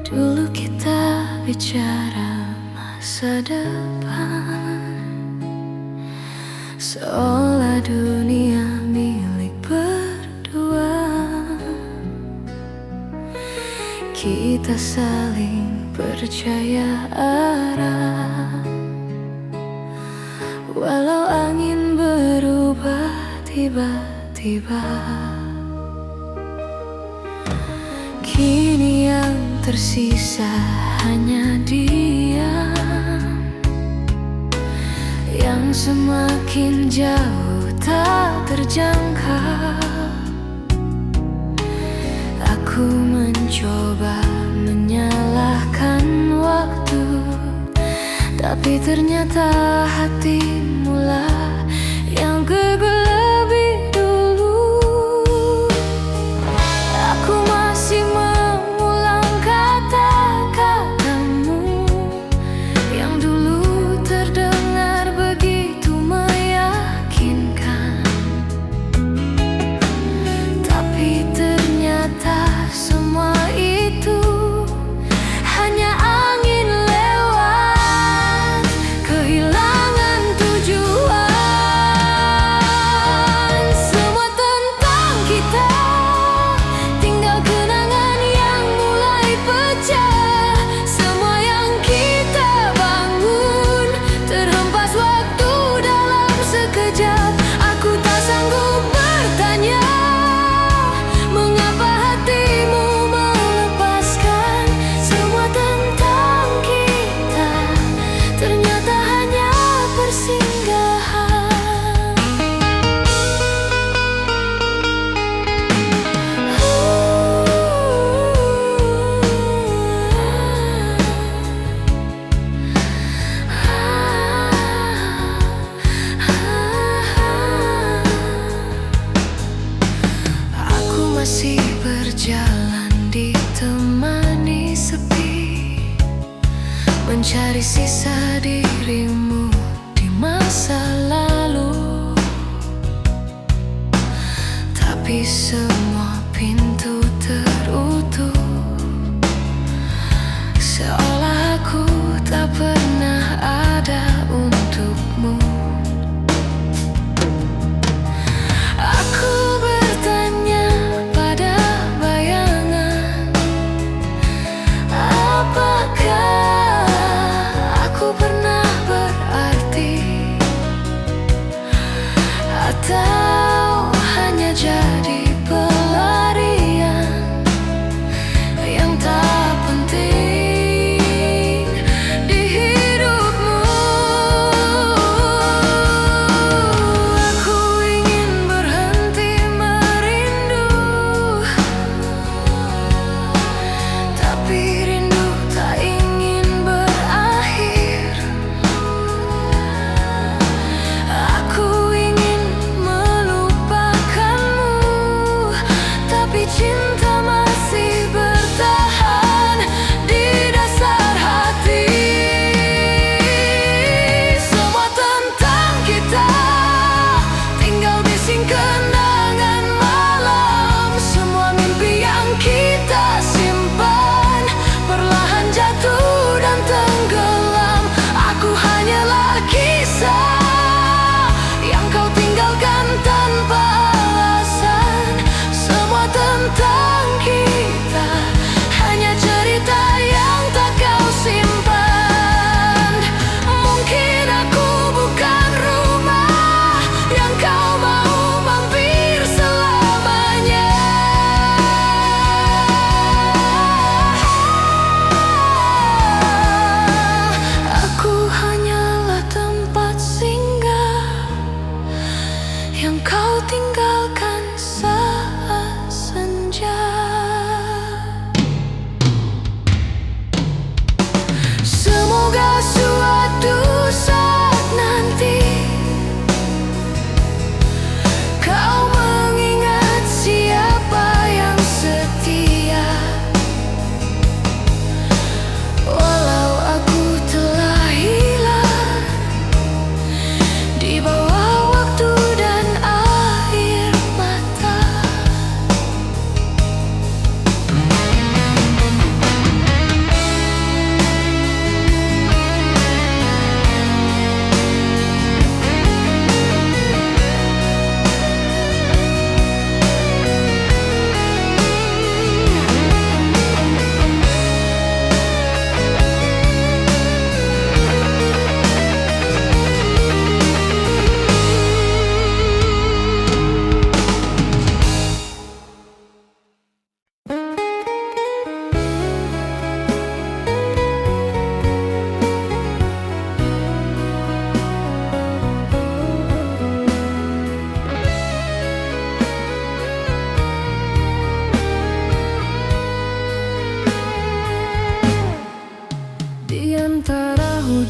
Dulu kita bicara masa depan, seolah dunia milik berdua. Kita saling percaya arah, walau angin berubah tiba-tiba. Kini yang tersisa hanya diam, yang semakin jauh tak terjangkau. Aku mencoba menyalahkan waktu, tapi ternyata hatimulah yang gugur lebih dulu. Aku masih mengulang kata-katamu yang dulu terdengar begitu meyakinkan, tapi ternyata semua itu hanya angin lewat, kehilangan tujuan. Semua tentang kita tinggal kenangan yang mulai pecah. Semua yang kita bangun terhempas waktu dalam sekejap. Aku tak sanggup bertanya mengapa hatimu melepaskan. Semua tentang kita ternyata hanya persinggahan. Aku masih berjalan ditemani sepi, mencari sisa dirimu di masa lalu. Tapi semua pintu terutup, seolah aku tak pernah ada untukmu. Aku bertanya pada bayangan, apakah aku pernah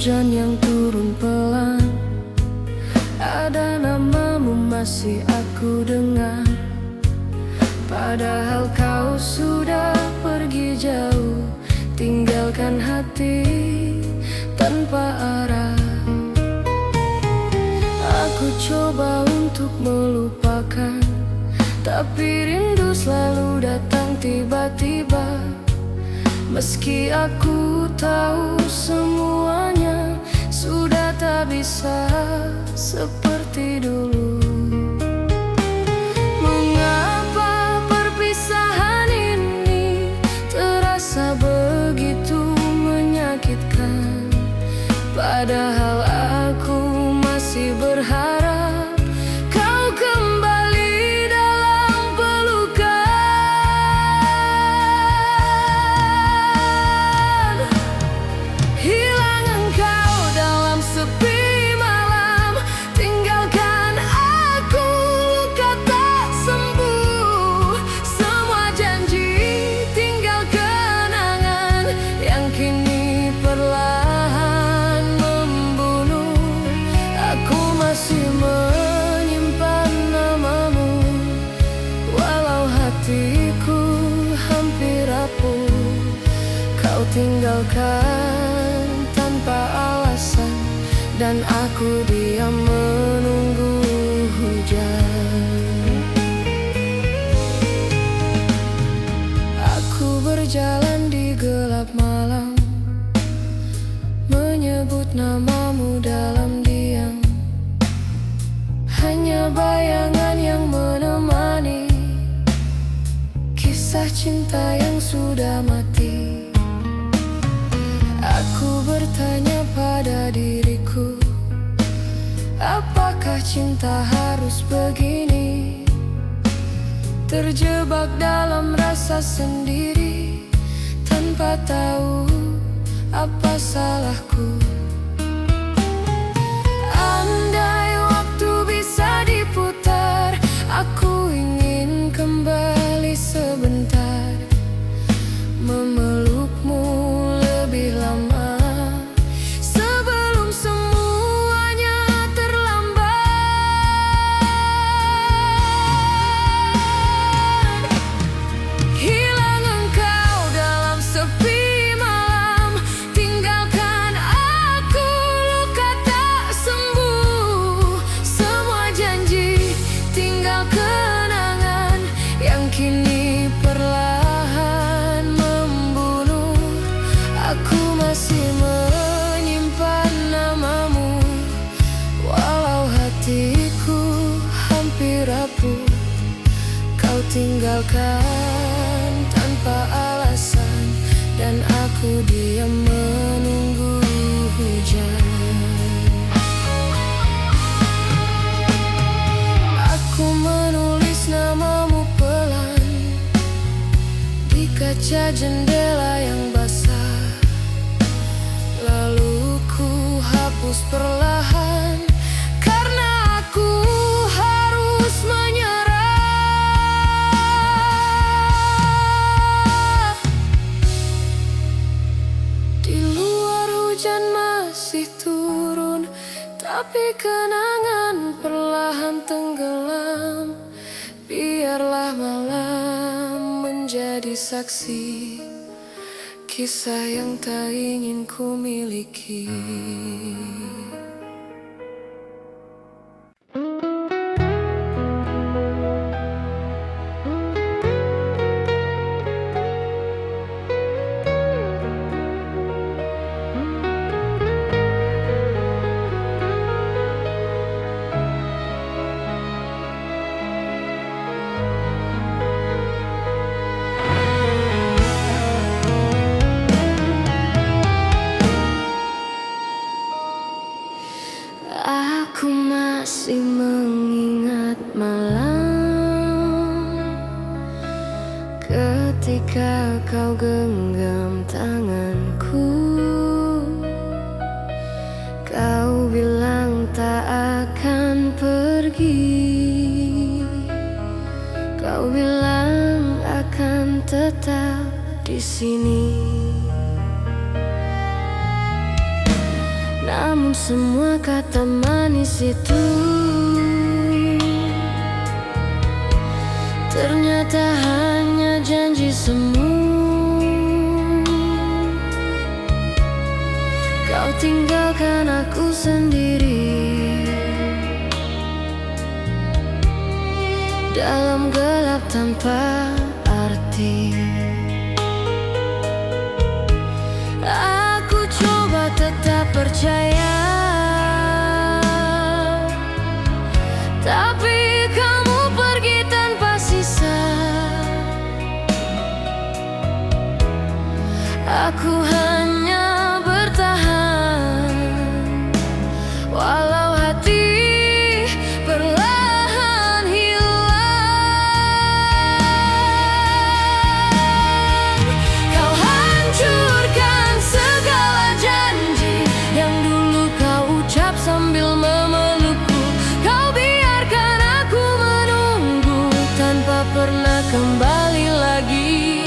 hujan yang turun pelan, ada namamu masih aku dengar. Padahal kau sudah pergi jauh, tinggalkan hati tanpa arah. Aku coba untuk melupakan, tapi rindu selalu datang tiba-tiba. Meski aku tahu semuanya sudah tak bisa seperti dulu. Mengapa perpisahan ini terasa begitu menyakitkan? Padahal aku masih berharap kau kembali dalam pelukan. Hilang engkau dalam sepi malam, tinggalkan aku luka tak sembuh. Semua janji tinggal kenangan yang kini perlahan membunuh. Aku masih menyimpan namamu, walau hatiku hampir rapuh. Kau tinggalkan tanpa alasan, dan aku diam menunggu hujan. Aku berjalan di gelap malam, menyebut namamu dalam diam. Hanya bayangan yang menemani kisah cinta yang sudah mati. Aku bertanya pada diriku, apakah cinta harus begini? Terjebak dalam rasa sendiri, tanpa tahu apa salahku. Andai waktu bisa diputar, aku ingin kembali sebentar, memelukmu lebih lama sebelum semuanya terlambat. Hilang engkau dalam sepi malam, tinggalkan aku luka tak sembuh. Semua janji tinggal kenangan yang kini perlahan membunuh. Aku masih menyimpan namamu, walau hatiku hampir rapuh. Kau tinggalkan tanpa alasan, dan aku diam menunggu hujan. Aku menulis namamu pelan di kaca jendela yang basah, lalu ku hapus perlahan karena aku harus menyerah. Di luar hujan masih turun, tapi kenangan perlahan tenggelam. Biarlah malam menjadi saksi kisah yang tak ingin ku miliki. Aku masih mengingat malam ketika kau genggam tanganku. Kau bilang tak akan pergi, kau bilang akan tetap di sini. namun semua kata manis itu ternyata hanya janji semu. Kau tinggalkan aku sendiri dalam gelap tanpa arti. Aku coba tetap percaya, tapi kamu pergi tanpa sisa. Aku hanya bertahan, walau hati perlahan hilang. Kau hancurkan segala janji yang dulu kau ucap sambil memelukku. Kau biarkan aku menunggu tanpa pernah kembali lagi.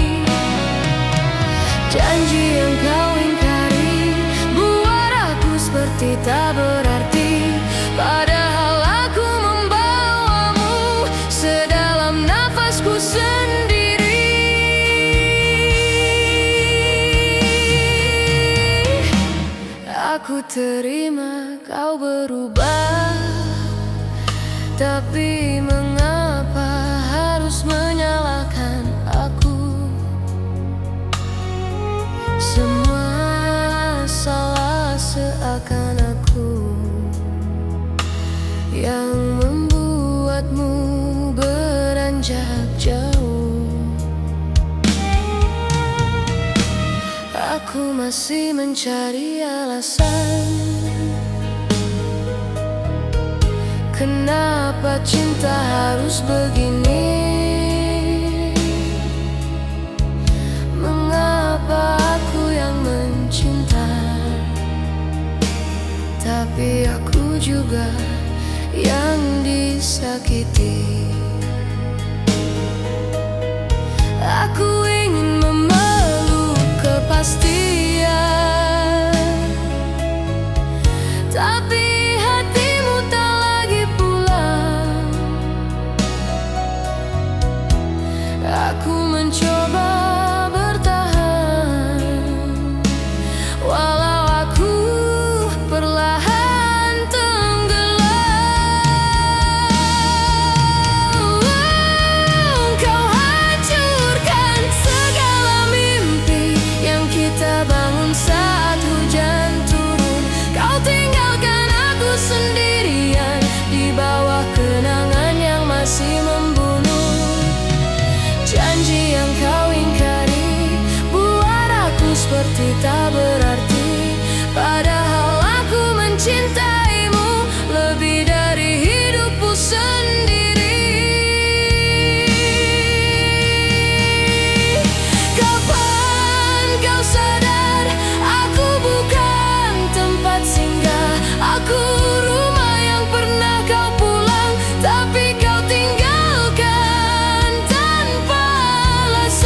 Janji yang kau ingkari buat aku seperti tak berarti, padahal aku membawamu sedalam nafasku sendiri. Aku terima kau berubah, tapi mengapa harus menyalahkan aku? Semua salah seakan aku yang membuatmu beranjak jauh. Aku masih mencari alasan kenapa cinta harus begini. Mengapa aku yang mencinta, tapi aku juga yang disakiti. Aku ingin memeluk kepastian, tapi hatimu tak lagi pulang. Aku mencoba bertahan, walau aku perlahan tenggelam. Kau hancurkan segala mimpi yang kita bangun saat hujan turun. Kau tinggalkan aku sendirian di bawah kenangan yang masih membunuh. Janji yang kau ingkari buat aku seperti tak berarti, padahal aku mencintaimu lebih dari hidupku sendiri. Kapan kau sadar aku bukan tempat singgah, aku rumah yang pernah kau pulang, tapi kau tinggalkan tanpa alasan.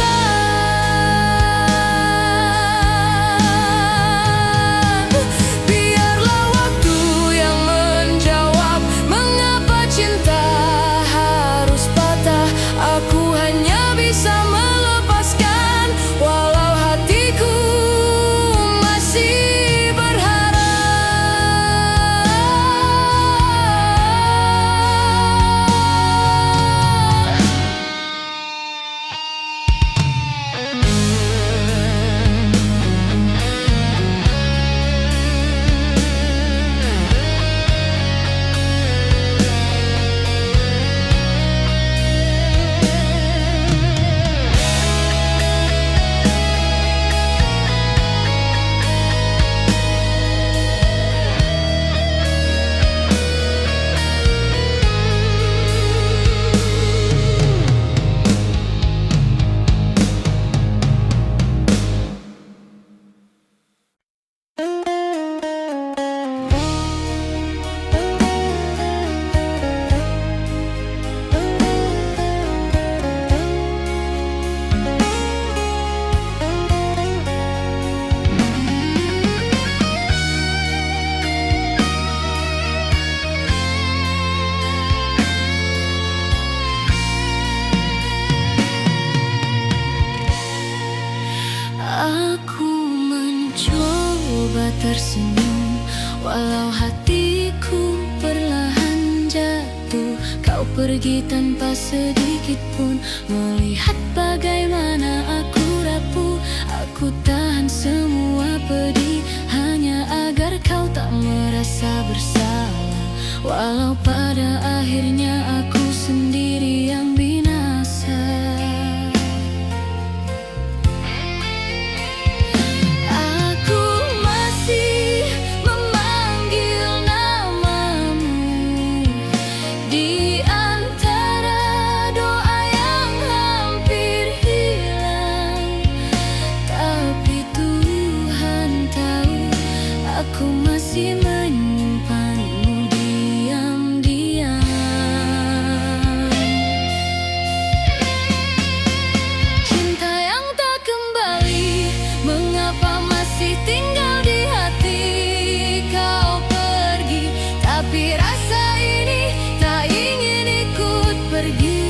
mencoba tersenyum, walau hatiku perlahan jatuh. Kau pergi tanpa sedikit pun melihat bagaimana aku rapuh. Aku tahan semua pedih hanya agar kau tak merasa bersalah, walau pada akhirnya aku sendiri yang binasa. Aku masih menyimpanmu diam-diam. Cinta yang tak kembali, mengapa masih tinggal di hati? Kau pergi, tapi rasa ini tak ingin ikut pergi.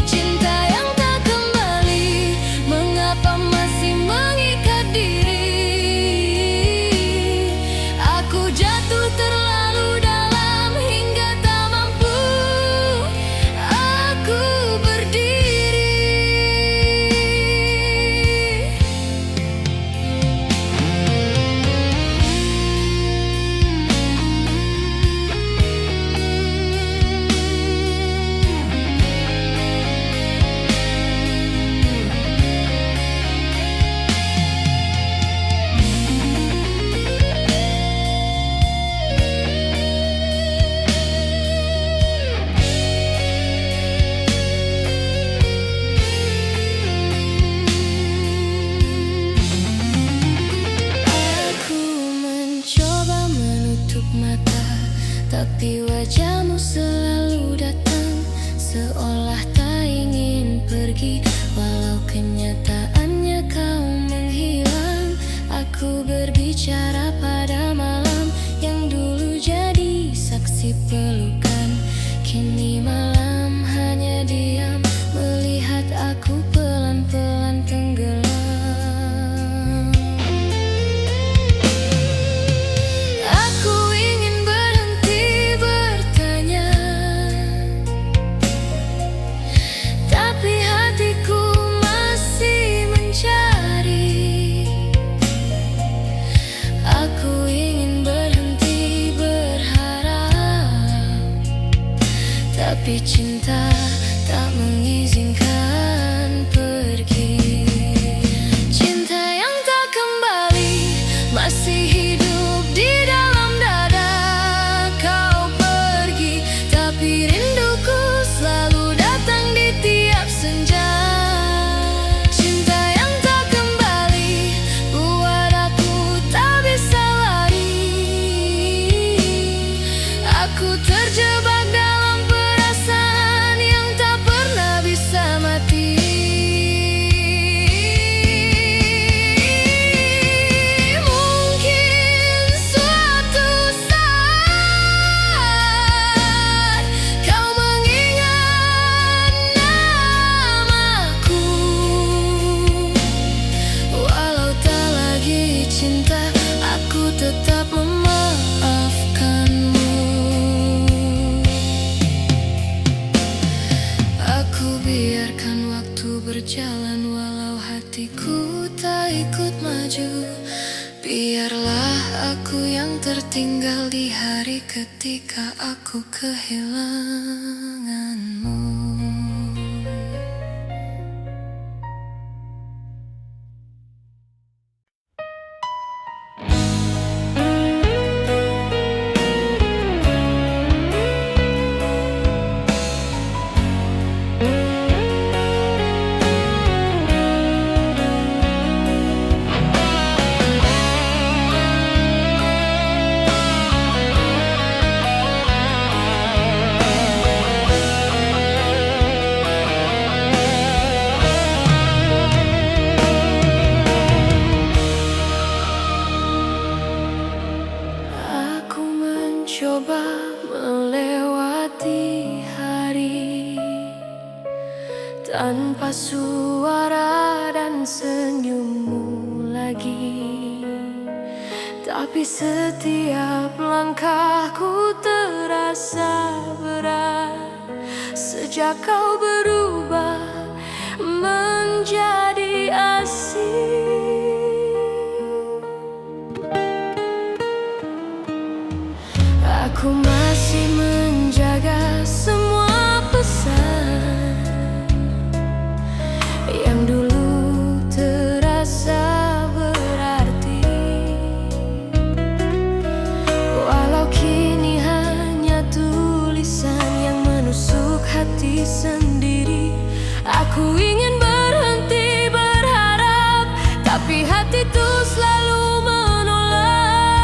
Cinta yang tak kembali, mengapa masih mengikat diri? Jatuh terlalu dalam hingga tak mampu aku berdiri. Tapi wajahmu selalu datang, seolah tak ingin pergi. Walau kenyataannya kau menghilang. Aku berbicara pada malam yang dulu jadi saksi pelukan. Kini malam hanya diam melihat aku pelan-pelan tenggelam. Tapi cinta tak mengizinkan pergi. Cinta yang tak kembali masih hidup di dalam dada. Kau pergi, tapi rinduku selalu datang di tiap senja. Cinta yang tak kembali buat aku tak bisa lari. Aku terjebak dalam mati. Mungkin suatu saat kau mengingat namaku, walau tak lagi cinta, aku tetap memaafkanmu. Aku biarkan waktu berjalan walau hatiku tak ikut maju. Biarlah aku yang tertinggal di hari ketika aku kehilanganmu. Coba melewati hari tanpa suara dan senyummu lagi. Tapi setiap langkahku terasa berat sejak kau berubah menjadi asing. Aku masih menjaga semua pesan yang dulu terasa berarti, walau kini hanya tulisan yang menusuk hati sendiri. Aku ingin berhenti berharap, tapi hati itu selalu menolak.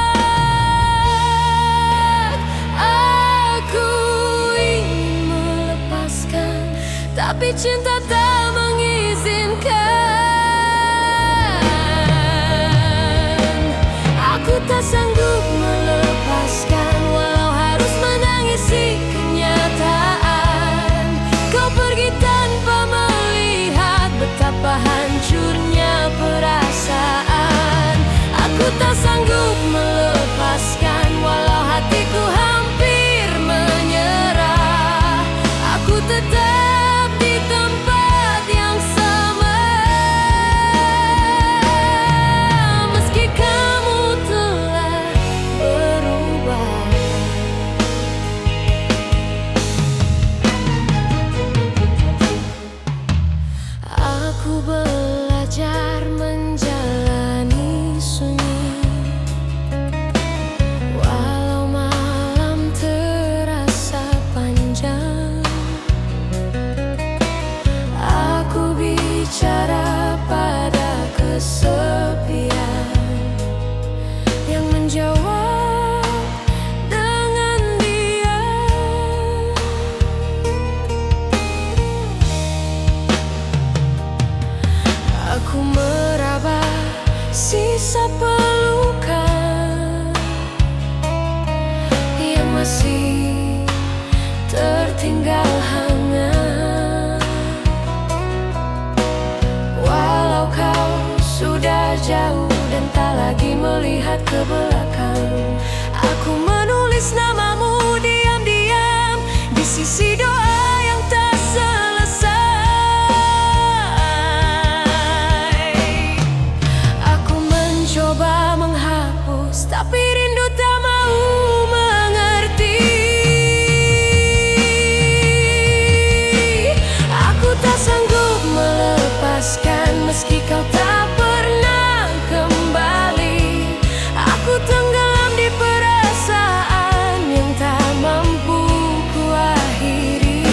Aku ingin melepaskan, tapi cinta tak mengizinkan. Aku tak sanggup melepaskan, walau harus menangisi kenyataan. Kau pergi tanpa melihat betapa hancurnya perasaan. Aku tak sanggup melepaskan, walau hatiku hampir menyerah. Aku tetap di tempat yang sama, meski kamu telah berubah. Aku belajar menjalani sunyi, walau malam terasa panjang. Aku bicara pada kesepian yang menjawab dengan diam. Aku meraba sisa pelukan yang masih tertinggal hangat, walau kau sudah jauh dan tak lagi melihat ke belakang. Aku menulis namamu diam-diam di sisi doa yang tak selesai. Aku mencoba menghapus, tapi rindu tak mau mengerti. Aku tak sanggup melepaskan, meski kau tak pernah kembali. Aku tenggelam di perasaan yang tak mampu kuakhiri.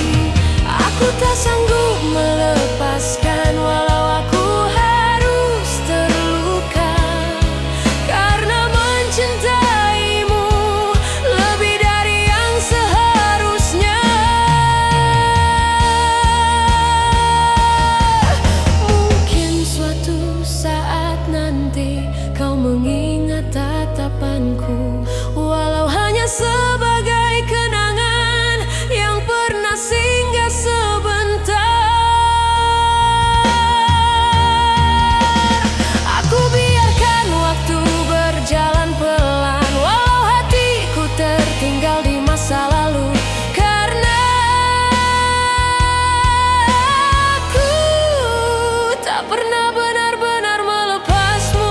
Aku tak sanggup melepaskan, walau aku harus terluka, karena mencintaimu lebih dari yang seharusnya. Mungkin suatu saat nanti kau mengingat tatapanku, walau hanya sebagai kenangan yang pernah singgah sebentar. Aku biarkan waktu berjalan pelan, walau hatiku tertinggal di masa lalu, karena aku tak pernah benar-benar melepasmu.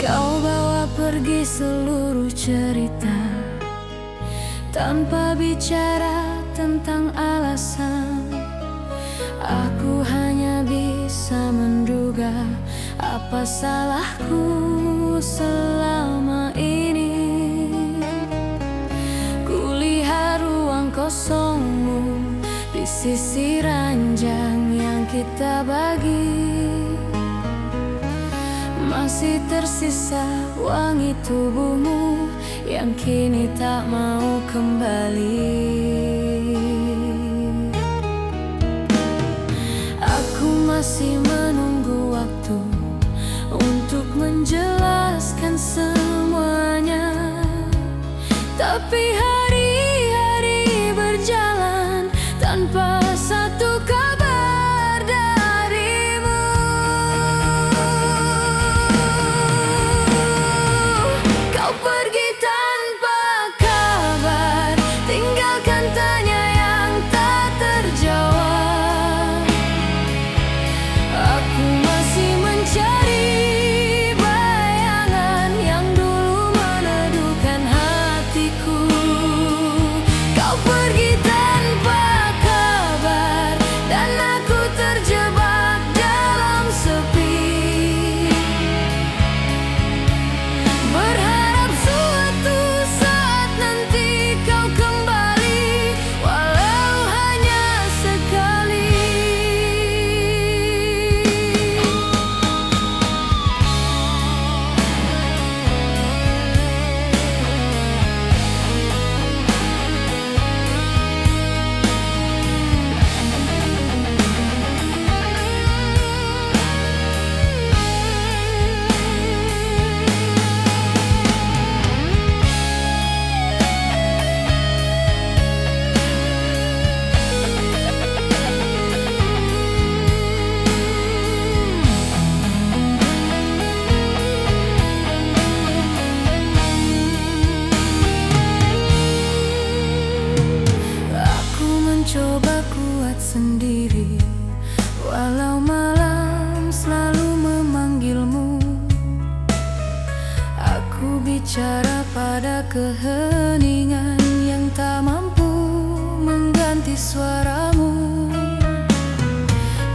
Kau bawa pergi seluruh cerita tanpa bicara tentang alasan. Aku hanya bisa menduga apa salahku selama ini. Kulihat ruang kosongmu di sisi ranjang yang kita bagi. masih tersisa wangi tubuhmu yang kini tak mau kembali. Aku masih menunggu waktu untuk menjelaskan semuanya, tapi hari-hari berjalan tanpa satu kabar darimu. Kau pergi tanpa kabar, tinggalkan tanya yang tak terjawab. Aku masih mencari bayangan yang dulu meneduhkan hatiku. Kau pergi tanpa kabar dan aku terjebak dalam sepi, berharap suatu saat nanti kau kembali, walau hanya sekali. Aku mencoba kuat sendiri, walau malam selalu memanggilmu. Aku bicara pada keheningan yang tak mampu mengganti suaramu.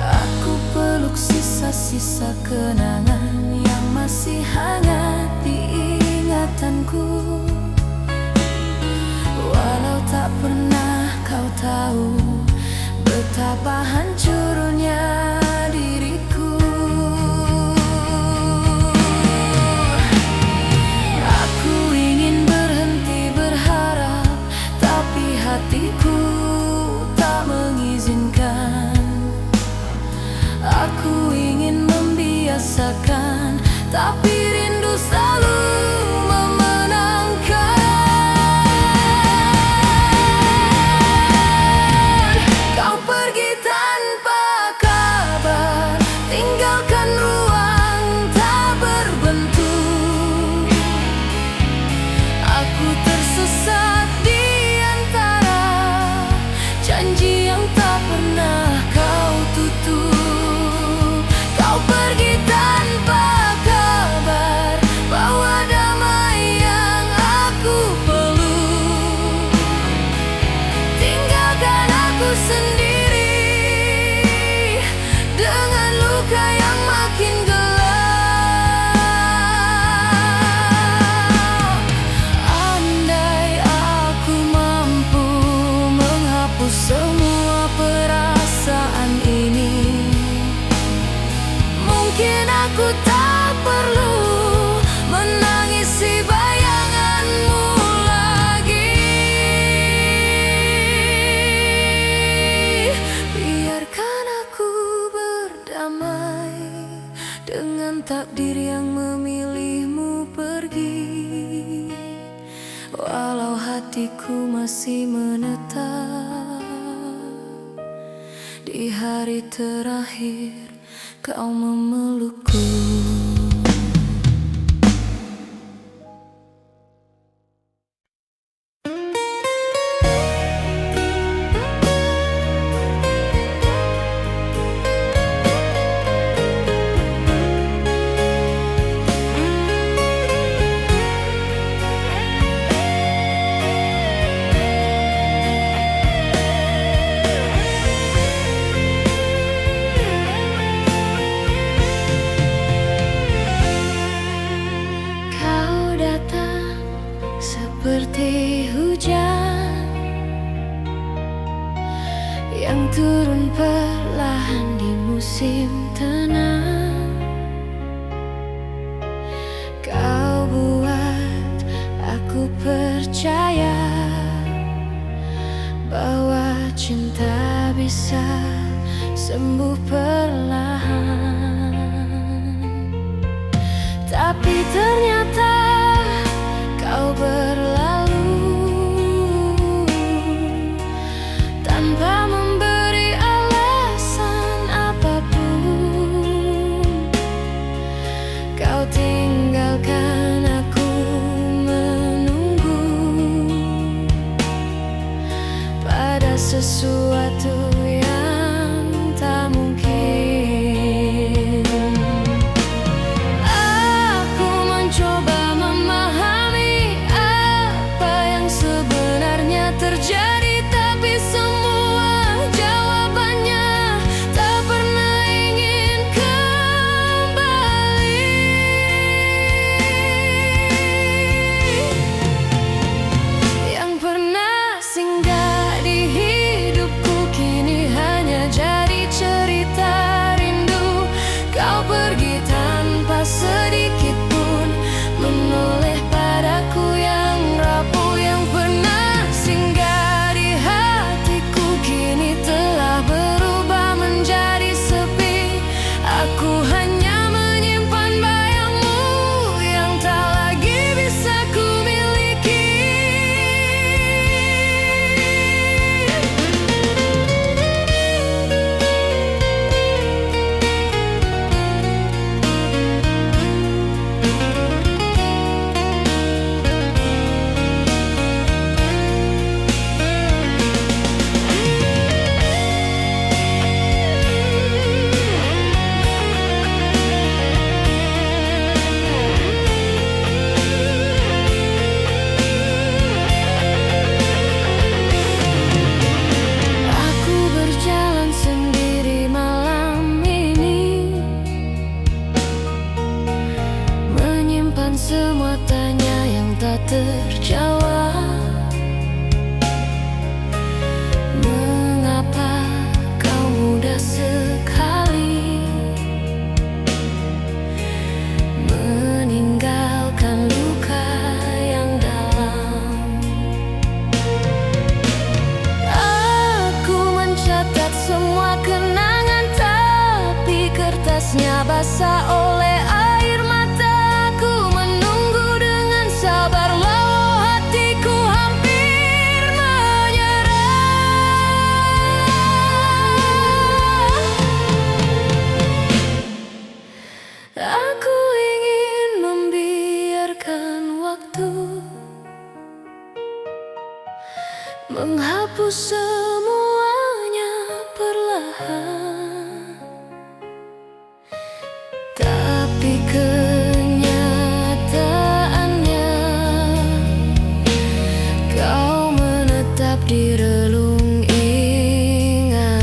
Aku peluk sisa-sisa kenangan yang masih hangat di ingatanku. Walau tak pernah kau tahu betapa hancurnya diriku. Aku ingin berhenti berharap, tapi hatiku tak mengizinkan. Aku ingin membiasakan, tapi rindu selalu memenangkan. Kau pergi tanpa kabar, tinggalkan ruang tak berbentuk. Aku tersesat di antara janji yang tak pernah kau tutup. Kau pergi tanpa kabar, bawa damai yang aku peluk. Tinggalkan aku sendiri dengan luka yang makin gelap. Andai aku mampu menghapus semua perasaan ini, mungkin aku tak perlu menangisi bayanganmu lagi. Biarkan aku berdamai dengan takdir yang memilihmu pergi, walau hatiku masih menetap di hari terakhir kau memelukku. bisa sembuh perlahan. Tapi ternyata kau berlalu tanpa memberi alasan apapun. Kau tinggalkan aku menunggu pada sesuatu yang tak mungkin. Aku mencoba memahami apa yang sebenarnya terjadi, tapi semua jawabannya tak pernah ingin kembali. Yang pernah singgah di hidupku kini hanya jadi cerita rindu. Kau pergi tanpa sedikit pun menoleh padaku yang rapuh. Yang pernah singgah di hatiku kini telah berubah menjadi sepi. Aku hanya menyimpan bayangmu yang tak lagi bisa ku miliki. Aku berjalan sendiri malam ini, menyimpan semua tanya yang tak terjawab. Mengapa kau mudah sekali meninggalkan luka yang dalam? Aku mencatat semua kenangan, tapi kertasnya basah oleh air mata. Aku menunggu dengan sabar, walau hatiku hampir menyerah. Aku ingin membiarkan waktu menghapus semuanya perlahan, tapi kenyataannya kau menetap di relung ingatan.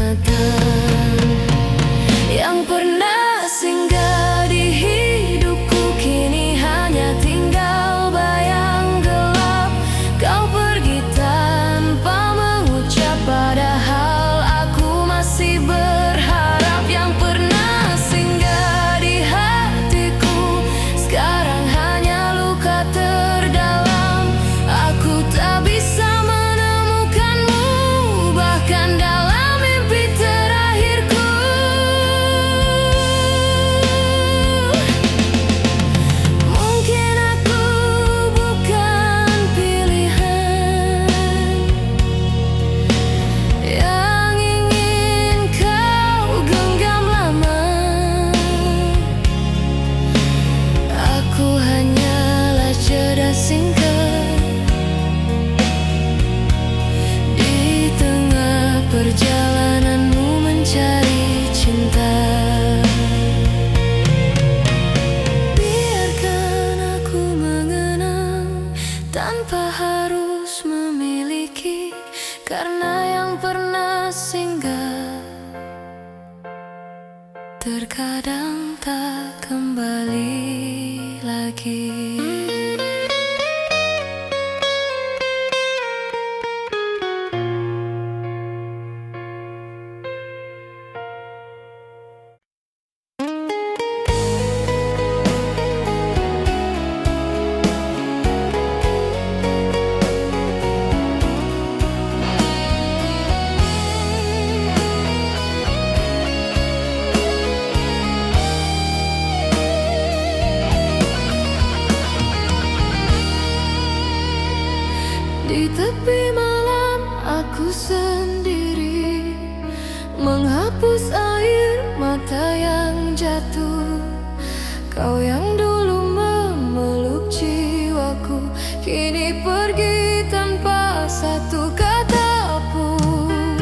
Yang pernah singgah di hidupku kini hanya tinggal bayang gelap. Kau pergi tanpa mengucap, padahal aku masih berharap. Yang pernah singgah di hatiku sekarang hanya luka terdalam. Aku tak bisa menemukanmu bahkan dalam mimpi terakhirku. Mungkin aku bukan pilihan yang ingin kau genggam lama. Aku hanyalah jeda singkat di tengah perjalananmu mencari cinta. Biarkan aku mengenang tanpa harus memiliki, karena yang pernah singgah terkadang tak kembali lagi. tepi malam aku sendiri, menghapus air mata yang jatuh. Kau yang dulu memeluk jiwaku, kini pergi tanpa satu kata pun.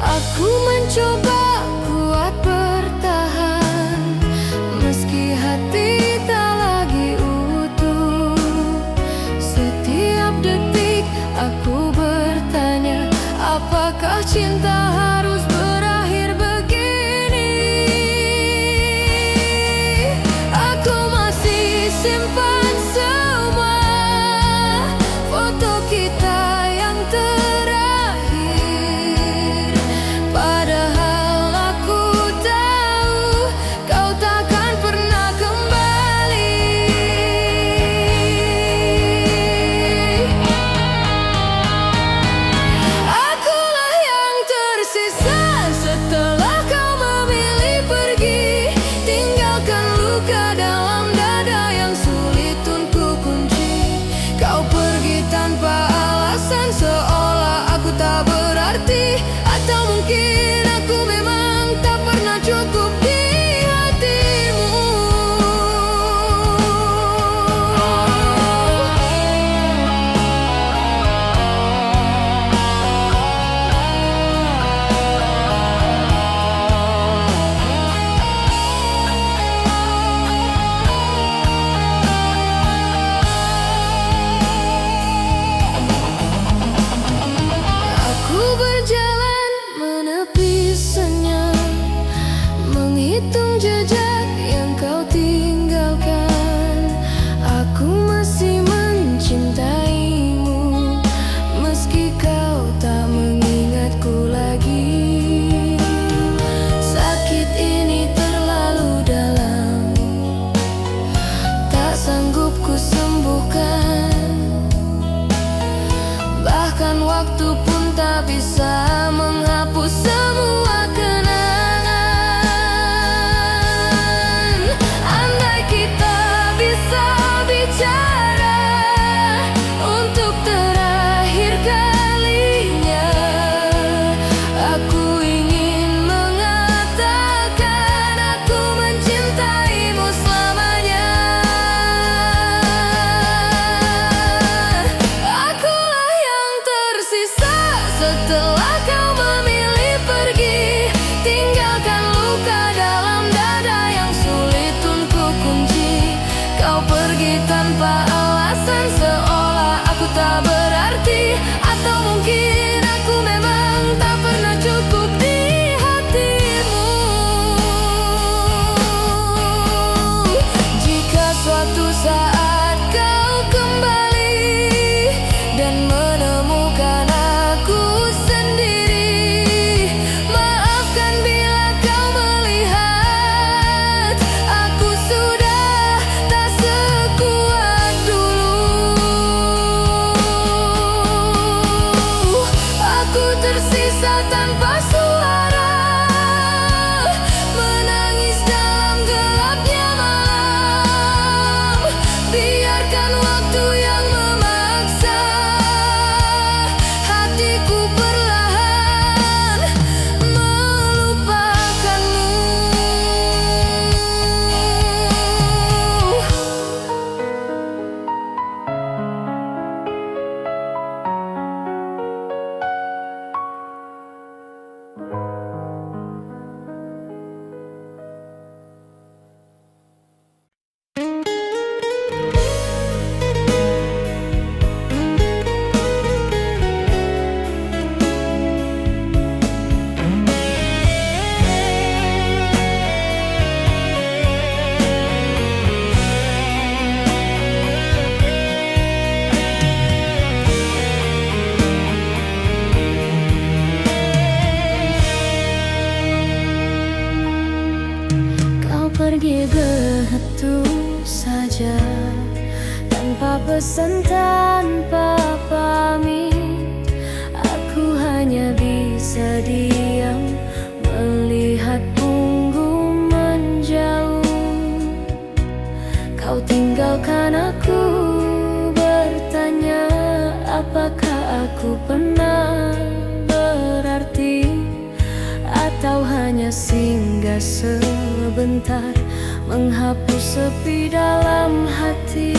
Aku mencoba kuat bertahan, meski hati tak lagi utuh. Setiap detik aku bertanya, apakah cinta harus berakhir begini? Aku masih simpan semua foto kita yang terakhir, padahal aku tahu kau takkan pernah kembali. Akulah yang tersisa setelah kau memilih pergi, tinggalkan luka dalam dada yang sulit untuk kunci. Kau pergi tanpa alasan, seolah aku tak berarti. Atau mungkin aku memang tak pernah cukup di hatimu. Aku berjalan menepi senyap, menghitung jejak yang kau tinggalkan. Aku masih mencintaimu, meski kau tak mengingatku lagi. Sakit ini terlalu dalam, tak sanggup ku sembuhkan. Bahkan waktu pun tak bisa menghapus semua kenangan. Andai kita bisa bicara untuk terakhir kalinya, aku ingin mengatakan aku mencintaimu selamanya. Akulah yang tersisa setelah kau memilih pergi, tinggalkan luka dalam dada yang sulit untuk kunci. Kau pergi tanpa alasan, seolah aku tak berarti. Atau mungkin aku memang tak pernah cukup di hatimu. Jika suatu saat kau kembali dan menemukan aku sendiri, maafkan bila kau melihat aku sudah tak sekuat dulu. Aku tersisa tanpa suara, menangis dalam gelapnya malam. Biarkan waktu yang memaksa hatiku perlahan melupakanmu. Kau pergi begitu saja, tanpa pesan, tanpa pamit. Aku hanya bisa diam melihat punggung menjauh. Kau tinggalkan aku, bertanya apakah dia sebentar, menghapus sepi dalam hati.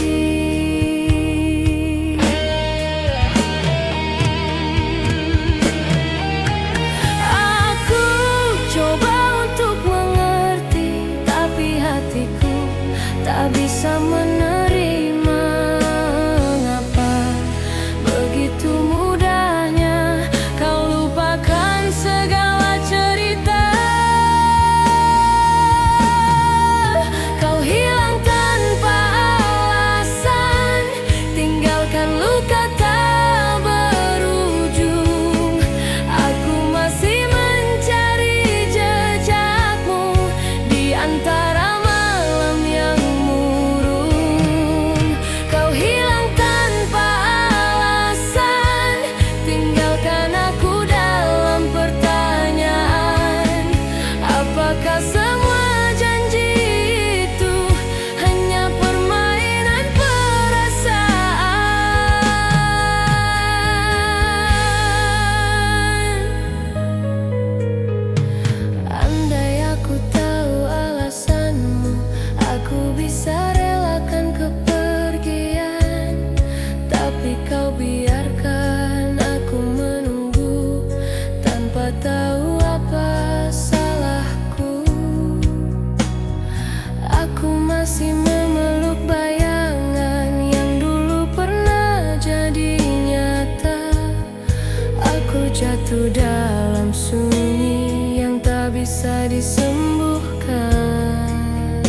Aku coba untuk mengerti, tapi hatiku tak bisa menerima. Mengapa begitu mudahnya kau lupakan segala cerita? Kau hilang tanpa alasan, tinggalkan luka tak berujung. Aku masih mencari jejakmu di antara malam yang murung. Kau hilang tanpa alasan, tinggalkan aku dalam pertanyaan. Apakah semua janji itu hanya permainan perasaan? Andai aku tahu alasanmu, aku bisa relakan kepergian. Tapi kau biarkan aku menunggu tanpa tahu apa salahku. Aku masih memeluk bayangan yang dulu pernah jadi nyata. Aku jatuh dalam sunyi yang tak bisa disembuhkan.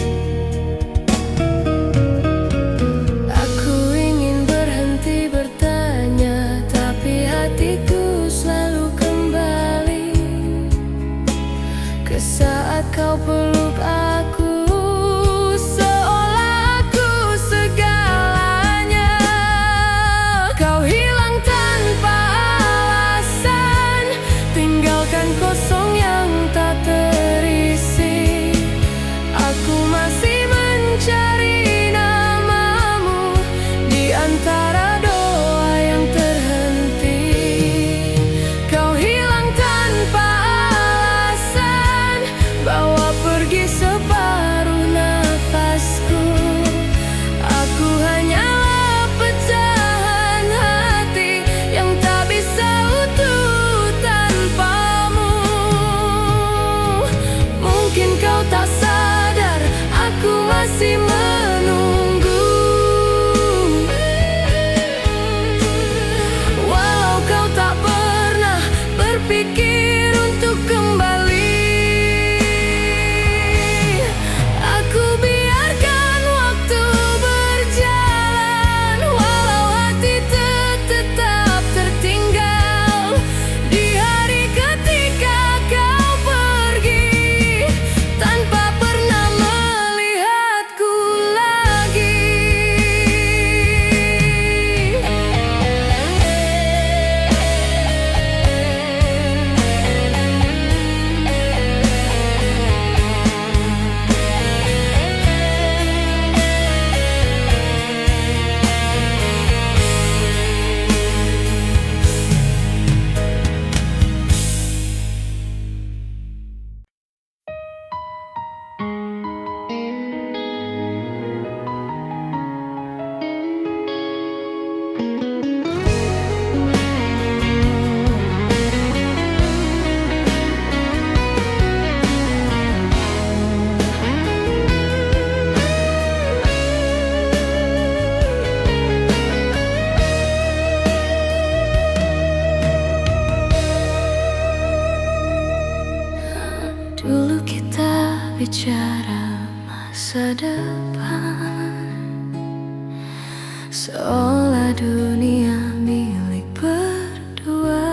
Aku ingin berhenti bertanya, tapi hatiku selalu kembali ke saat kau peluk aku, seolah aku segalanya. Kau hilang tanpa alasan, tinggalkan kosong yang tak terisi. Aku masih mencari namamu di antara doa yang terhenti. Kau hilang tanpa alasan, bawa pergi separuh nafasku. Aku hanyalah pecahan hati yang tak bisa utuh tanpamu. Mungkin kau tak sadar, aku masih menunggu. Walau kau tak pernah berpikir untuk kembali, aku biarkan waktu berjalan. Walau hati tetap tertinggal di hari ketika kau pergi, tanpa pernah melihatku lagi. Dulu kita bicara masa depan, seolah dunia milik berdua.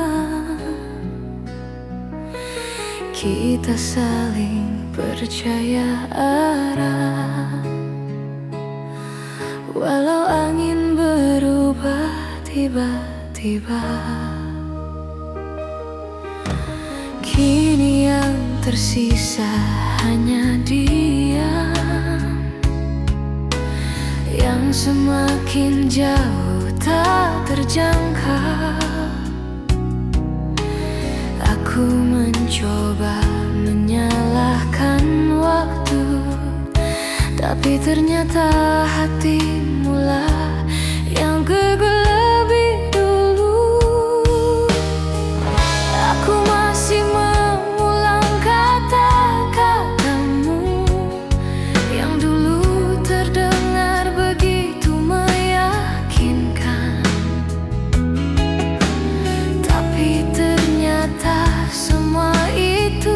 Kita saling percaya arah, walau angin berubah tiba-tiba. Kini yang tersisa hanya diam, yang semakin jauh tak terjangkau. Aku mencoba menyalahkan memakan waktu, tapi ternyata hatimu lah yang gugur lebih dulu. Aku masih mengulang kata-katamu yang dulu terdengar begitu meyakinkan, tapi ternyata semua itu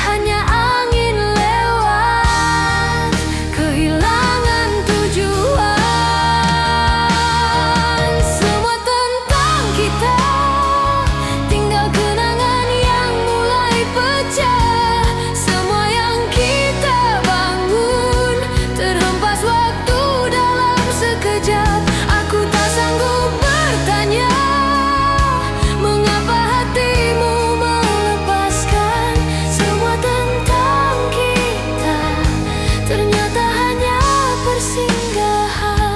hanya angin lewat, kehilangan tujuan. Semua tentang kita, tinggal kenangan yang mulai pecah. Semua yang kita bangun terhempas waktu dalam sekejap. Aku tak sanggup bertanya mengapa hatimu melepaskan. Semua tentang kita ternyata hanya persinggahan.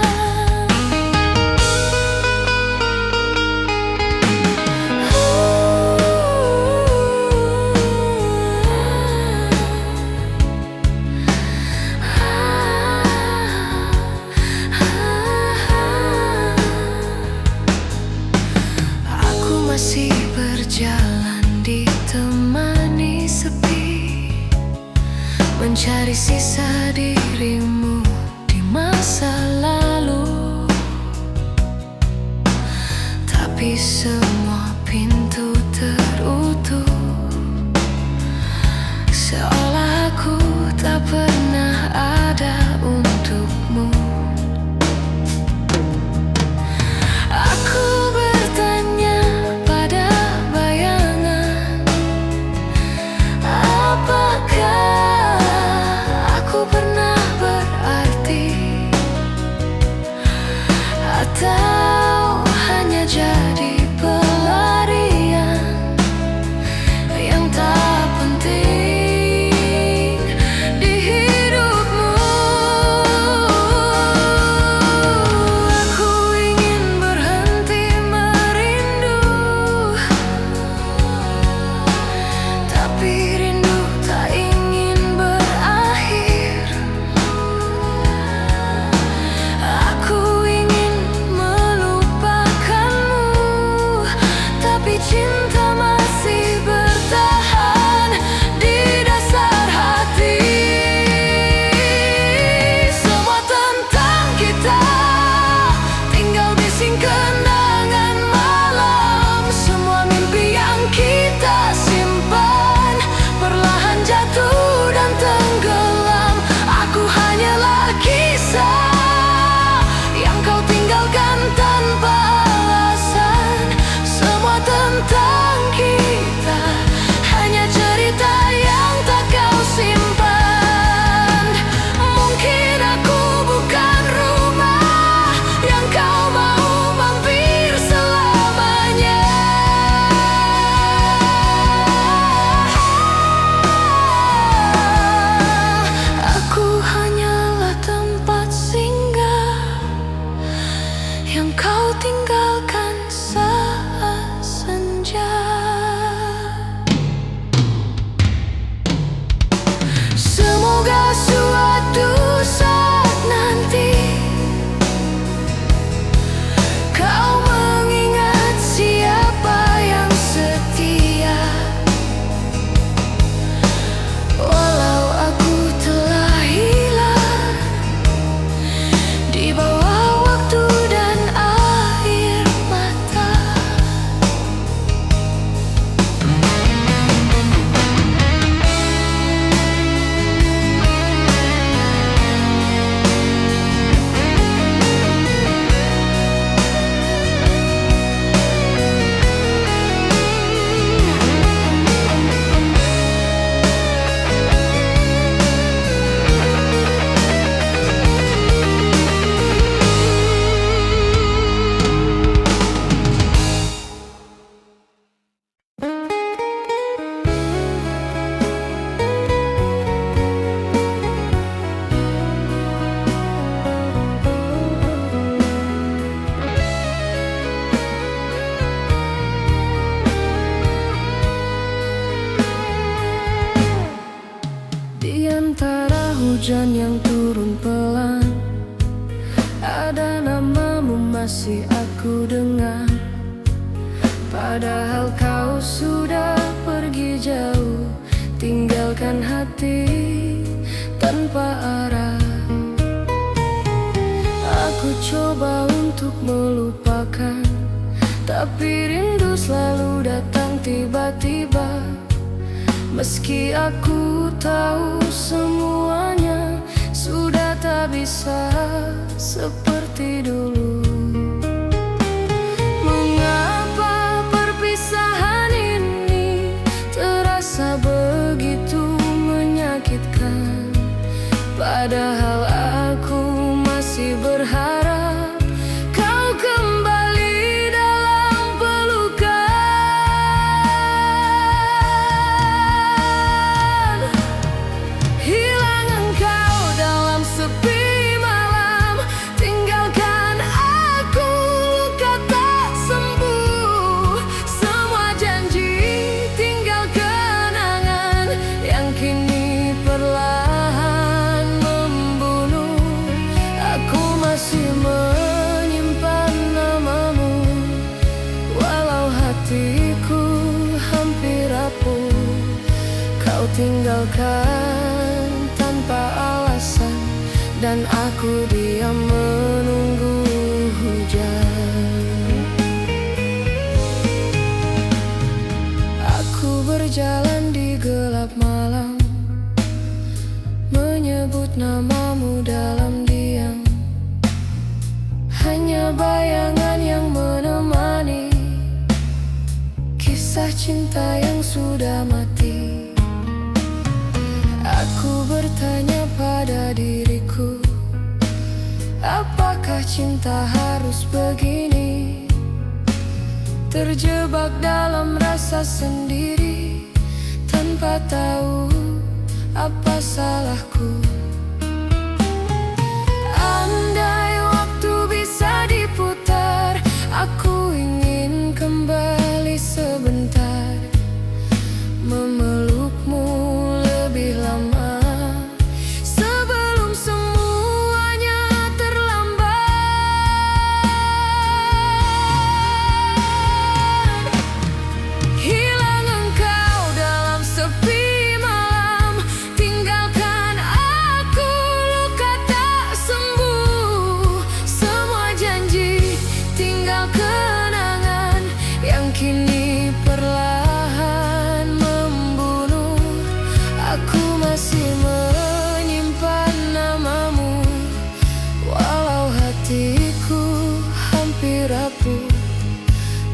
Aku masih berjalan ditemani sepi, mencari sisa dirimu di masa lalu, tapi semua pintu tertutup, seolah aku tak pernah ada untukmu. Aku bertanya pada bayangan, apakah aku pernah berarti, atau hanya jadi pelarian yang tak penting di hidupmu. Aku ingin berhenti merindu, tapi rindu tak ingin berakhir. Aku ingin turun pelan. Ada namamu masih aku dengar, padahal kau sudah pergi jauh, tinggalkan hati tanpa arah. Aku coba untuk melupakan, tapi rindu selalu datang tiba-tiba. Meski aku tahu semuanya sudah tak bisa seperti dulu. Mengapa perpisahan ini terasa begitu menyakitkan, padahal aku masih berharap kau kembali dalam pelukan. Hilang engkau dalam sepi malam, tinggalkan aku luka tak sembuh. Semua janji tinggal kenangan yang kini perlahan membunuh. Aku masih menyimpan namamu, walau hatiku hampir rapuh. Kau tinggalkan tanpa alasan, dan aku diam menunggu hujan. Aku berjalan di gelap malam, menyebut namamu dalam diam. Hanya bayangan yang menemani kisah cinta yang sudah mati. Aku bertanya pada diriku, apakah cinta harus begini? Terjebak dalam rasa sendiri, tanpa tahu apa salahku. Andai waktu bisa diputar, aku ingin kembali sebentar, memelukmu lebih lama sebelum semuanya terlambat. Hilang engkau dalam sepi malam, tinggalkan aku luka tak sembuh. Semua janji tinggal kenangan yang kini perlahan membunuh. Aku masih menyimpan namamu, walau hatiku hampir rapuh.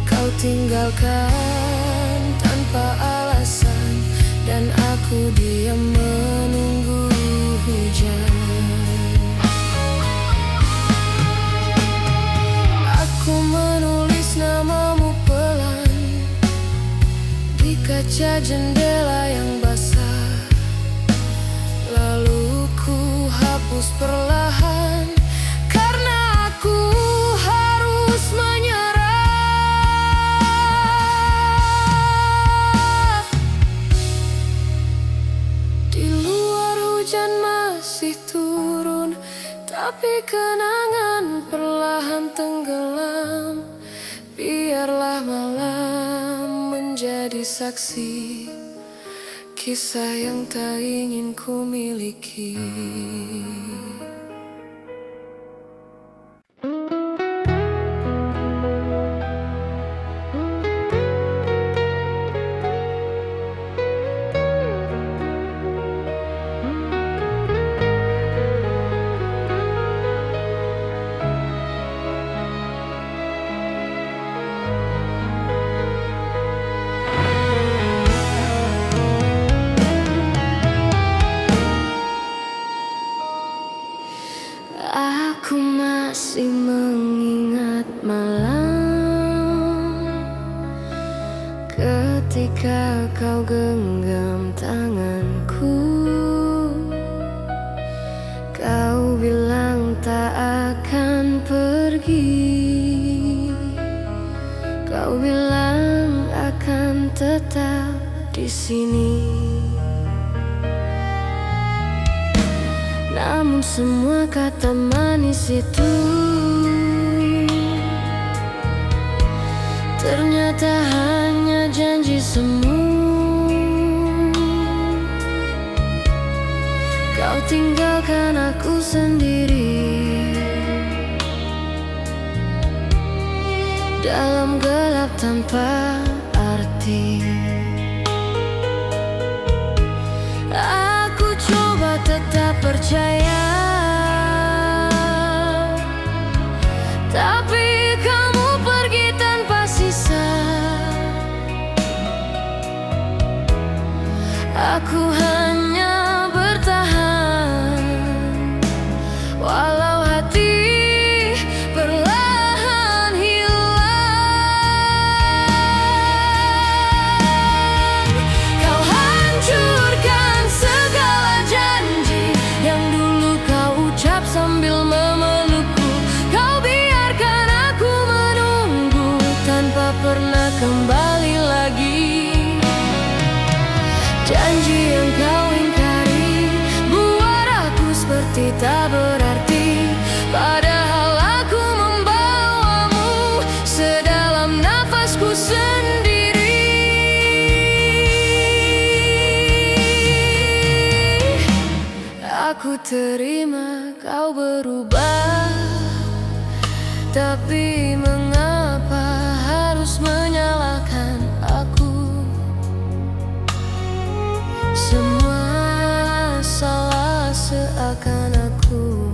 Kau tinggalkan tanpa alasan, dan aku diam menunggu hujan. Aku menulis namamu pelan di kaca jendela yang basah, lalu ku hapus perlahan karena aku harus menyerah. Di luar hujan masih turun, tapi kenangan perlahan tenggelam. Biarlah malam menjadi saksi kisah yang tak ingin ku miliki. Aku masih mengingat malam ketika kau genggam tanganku. Kau bilang tak akan pergi, kau bilang akan tetap di sini. Namun semua kata manis itu, ternyata hanya janji semu. Kau tinggalkan aku sendiri dalam gelap tanpa arti. Aku coba tetap percaya, tapi kamu pergi tanpa sisa. Aku hanya bertahan, walau hati perlahan hilang. Kau hancurkan segala janji yang dulu kau ucap sambil memelukku. Kau biarkan aku menunggu tanpa pernah kembali lagi. Janji yang kau ingkari buat aku seperti tak berarti, padahal aku membawamu sedalam nafasku sendiri. Aku terima kau berubah, tapi mengapa harus menyalahkan aku? Semua salah seakan aku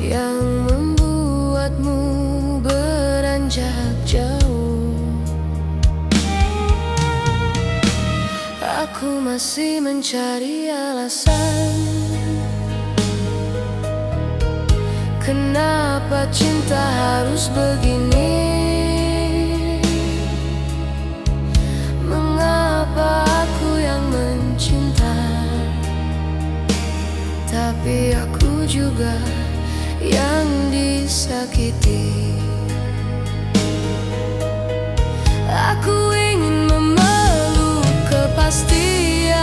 yang membuatmu beranjak jauh. Aku masih mencari alasan kenapa cinta harus begini. Mengapa aku yang mencinta, tapi aku juga yang disakiti. Aku ingin memeluk kepastian,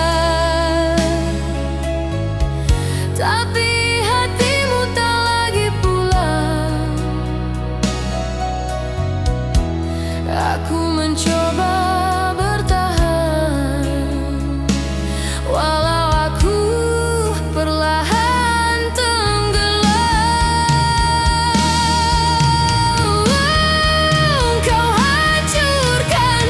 tapi hatimu tak lagi pulang. Aku mencoba bertahan, walau aku perlahan tenggelam. Kau hancurkan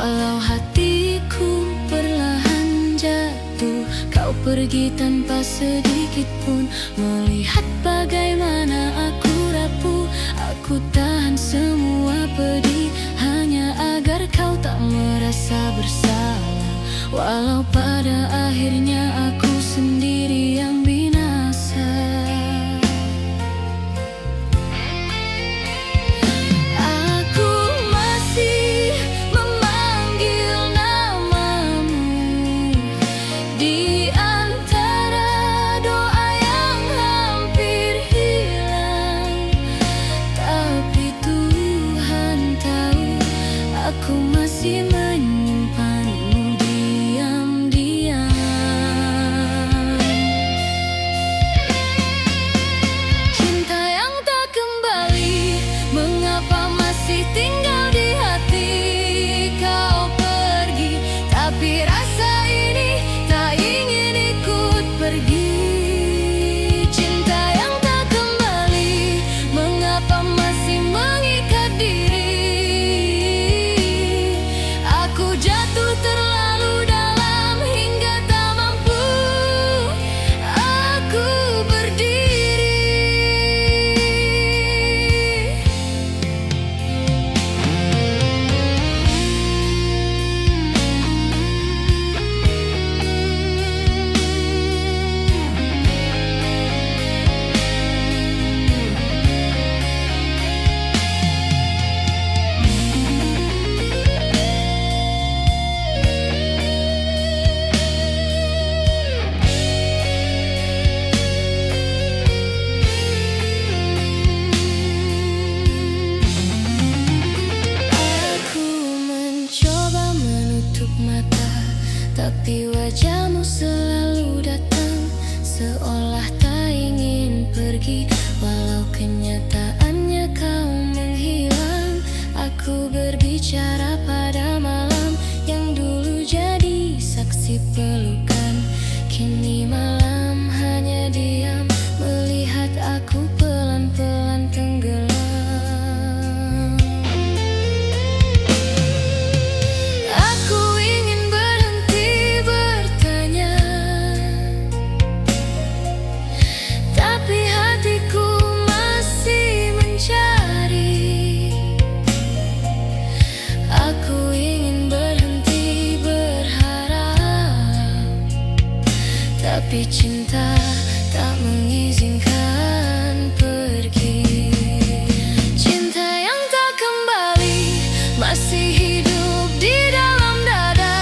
Walau hatiku perlahan jatuh, kau pergi tanpa sedikit pun melihat bagaimana aku rapuh. Aku tahan semua pedih hanya agar kau tak merasa bersalah. Walau pada akhirnya aku sendiri yang binasa. Aku masih memanggil namamu di antara doa yang hampir hilang. Tapi Tuhan tahu aku masih menyimpanmu diam-diam. Cinta yang tak kembali, mengapa masih tinggal di hati? Kau pergi, tapi rasa ini tak ingin ikut pergi. Cinta yang tak kembali, mengapa masih mengikat diri? Aku jatuh terlalu dalam hingga tak mampu aku berdiri. Aku mencoba menutup mata, tapi wajahmu selalu datang, seolah tak ingin pergi. Walau kenyataannya kau menghilang, aku berbicara pada malam yang dulu jadi saksi pelukan. Kini malam hanya diam melihat aku pelan-pelan tenggelam. Aku ingin berhenti bertanya, tapi hatiku masih mencari. Aku ingin berhenti berharap, tapi cinta tak mengizinkan pergi. Cinta yang tak kembali masih hidup di dalam dada.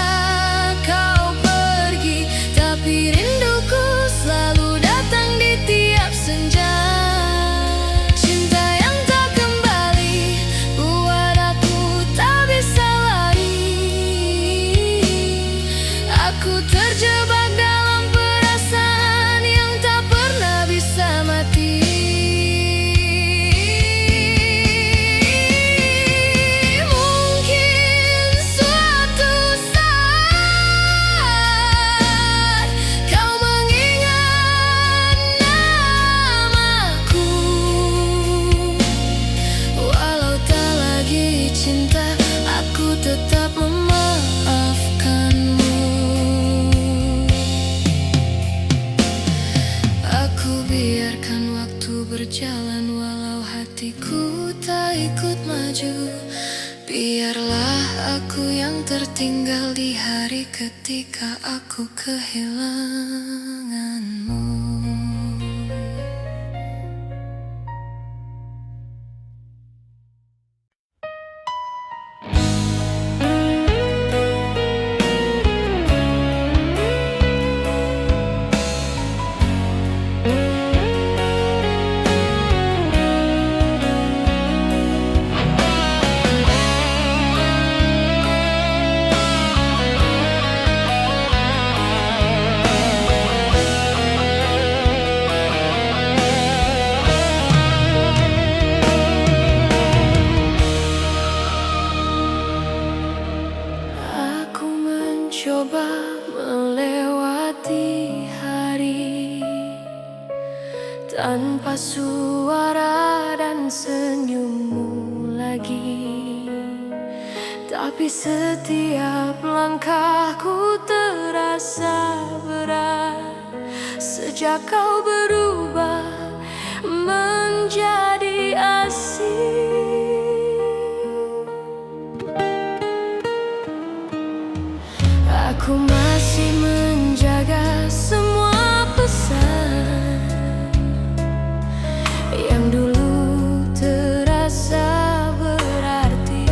Kau pergi, tapi rinduku selalu datang di tiap senja. Cinta yang tak kembali buat aku tak bisa lari. Aku terjebak dalam perasaan yang tak pernah bisa mati. Mungkin suatu saat kau mengingat namaku. Walau tak lagi cinta, aku tetap memaafkanmu. Aku biarkan waktu berjalan walau hatiku tak ikut maju. Biarlah aku yang tertinggal di hari ketika aku kehilanganmu. Coba melewati hari tanpa suara dan senyummu lagi. Tapi Tapi setiap langkahku terasa berat sejak kau berubah menjadi asing. Aku masih menjaga semua pesan yang dulu terasa berarti,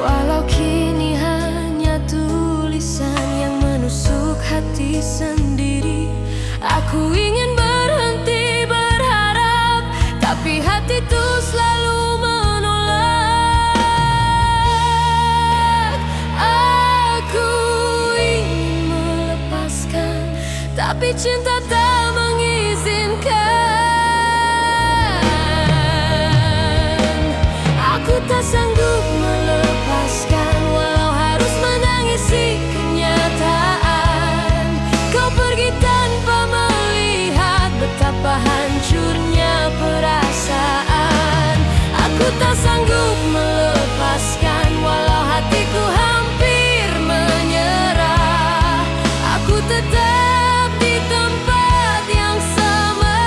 walau kini hanya tulisan yang menusuk hati sendiri. Aku ingin berhenti berharap, tapi hati itu selalu menolak. Aku ingin melepaskan, tapi cinta tak mengizinkan. Aku tak sanggup melepaskan, walau harus menangisi kenyataan. Kau pergi tanpa melihat betapa hancurnya perasaan. Aku tak sanggup melepaskan, walau hatiku hampir menyerah. Aku tetap di tempat yang sama,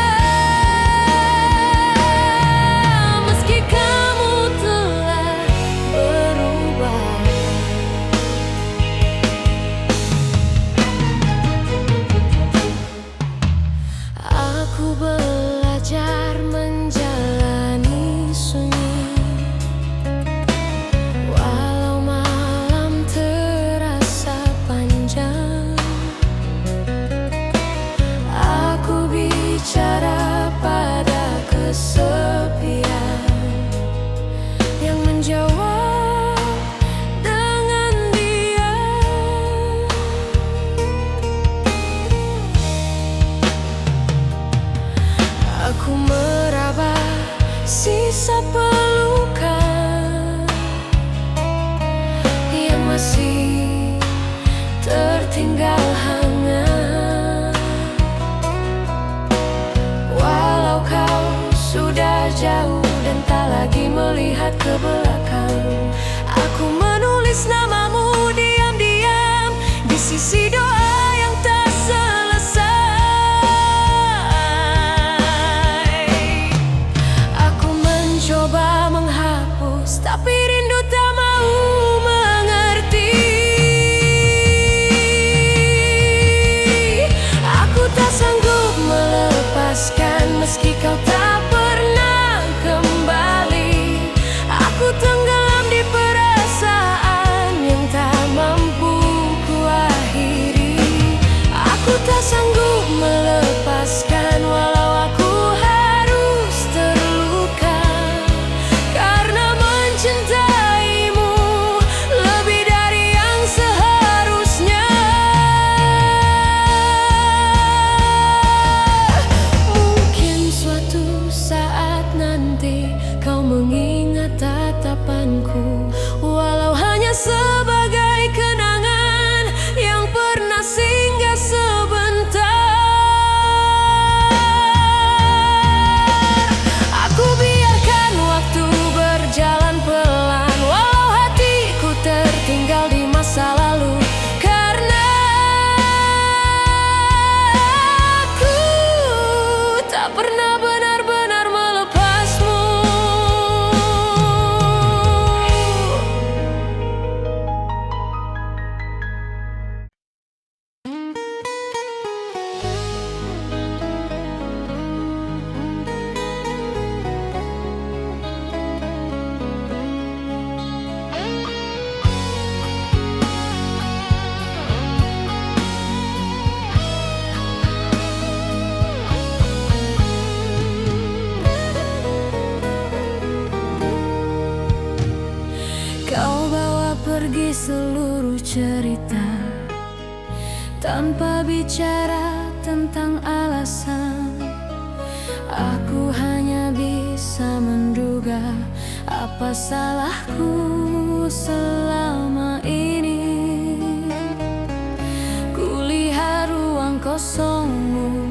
meski kamu telah berubah. Aku belajar menjalani sunyi, walau malam terasa panjang. Aku bicara pada kesepian yang menjawab dengan diam. Aku meraba sisa pelukan yang masih tertinggal hangat. Walau kau sudah jauh dan tak lagi melihat ke belakang, aku menulis namamu diam-diam di sisi doa yang tak selesai. Aku mencoba menghapus, tapi rindu tak mau mengerti. Aku tak sanggup melepaskan, meski kau tak pernah kembali. Aku tenggelam di perasaan yang tak mampu kuakhiri. Aku tak sanggup melepaskan, walau aku harus terluka, karena mencintaimu lebih dari yang seharusnya. Mungkin suatu saat nanti kau mengingat tatapanku, walau hanya sebagai kenangan yang pernah singgah sebentar. Aku biarkan waktu berjalan pelan, walau hatiku tertinggal di masa lalu, karena aku tak pernah benar-benar melepasmu. Kau bawa pergi seluruh cerita tanpa bicara tentang alasan. Aku hanya bisa menduga apa salahku selama ini. Kulihat ruang kosongmu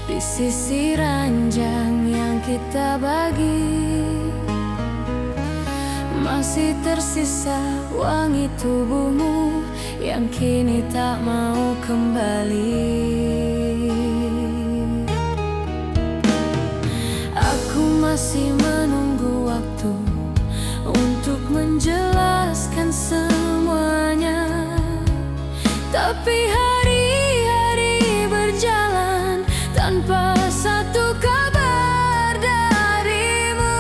di sisi ranjang yang kita bagi. masih tersisa wangi tubuhmu yang kini tak mau kembali. Aku masih menunggu waktu untuk menjelaskan semuanya, tapi hari-hari berjalan tanpa satu kabar darimu.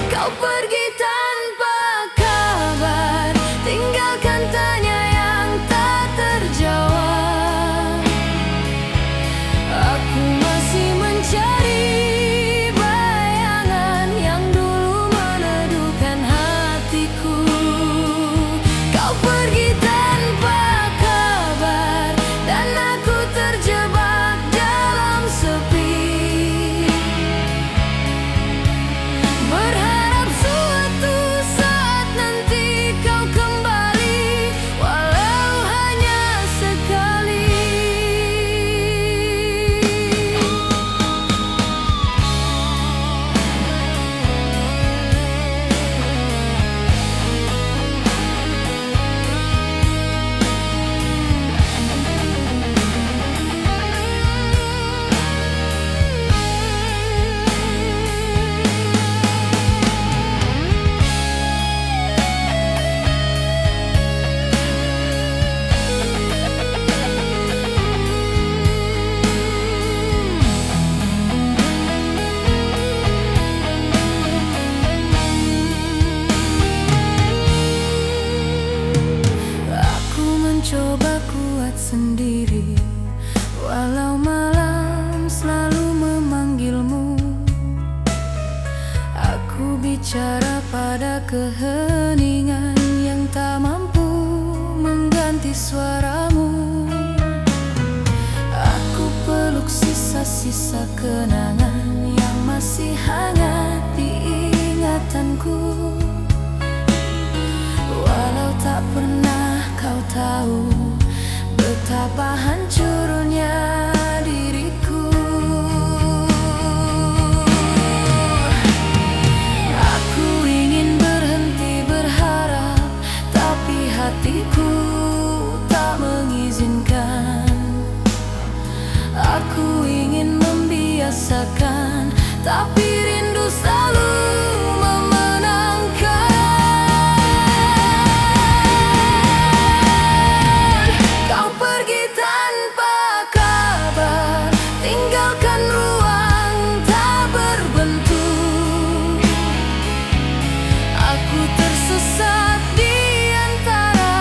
Kau pergi tanpa kabar, tinggalkan tanya yang tak terjawab. Aku masih mencari bayangan yang dulu meneduhkan hatiku. Kau pergi tanpa kabar dan aku terjebak dalam sepi, berharap suatu saat nanti kau kembali, walau hanya sekali. Aku mencoba kuat sendiri, walau malam selalu memanggilmu. Aku bicara pada keheningan yang tak mampu mengganti suaramu. Aku peluk sisa-sisa kenangan yang masih hangat di ingatanku. Walau tak pernah kau tahu betapa hancurnya diriku. Aku ingin berhenti berharap, tapi hatiku tak mengizinkan. Aku ingin membiasakan, tapi rindu selalu memenangkan. Kau pergi tanpa kabar, tinggalkan ruang tak berbentuk. Aku tersesat di antara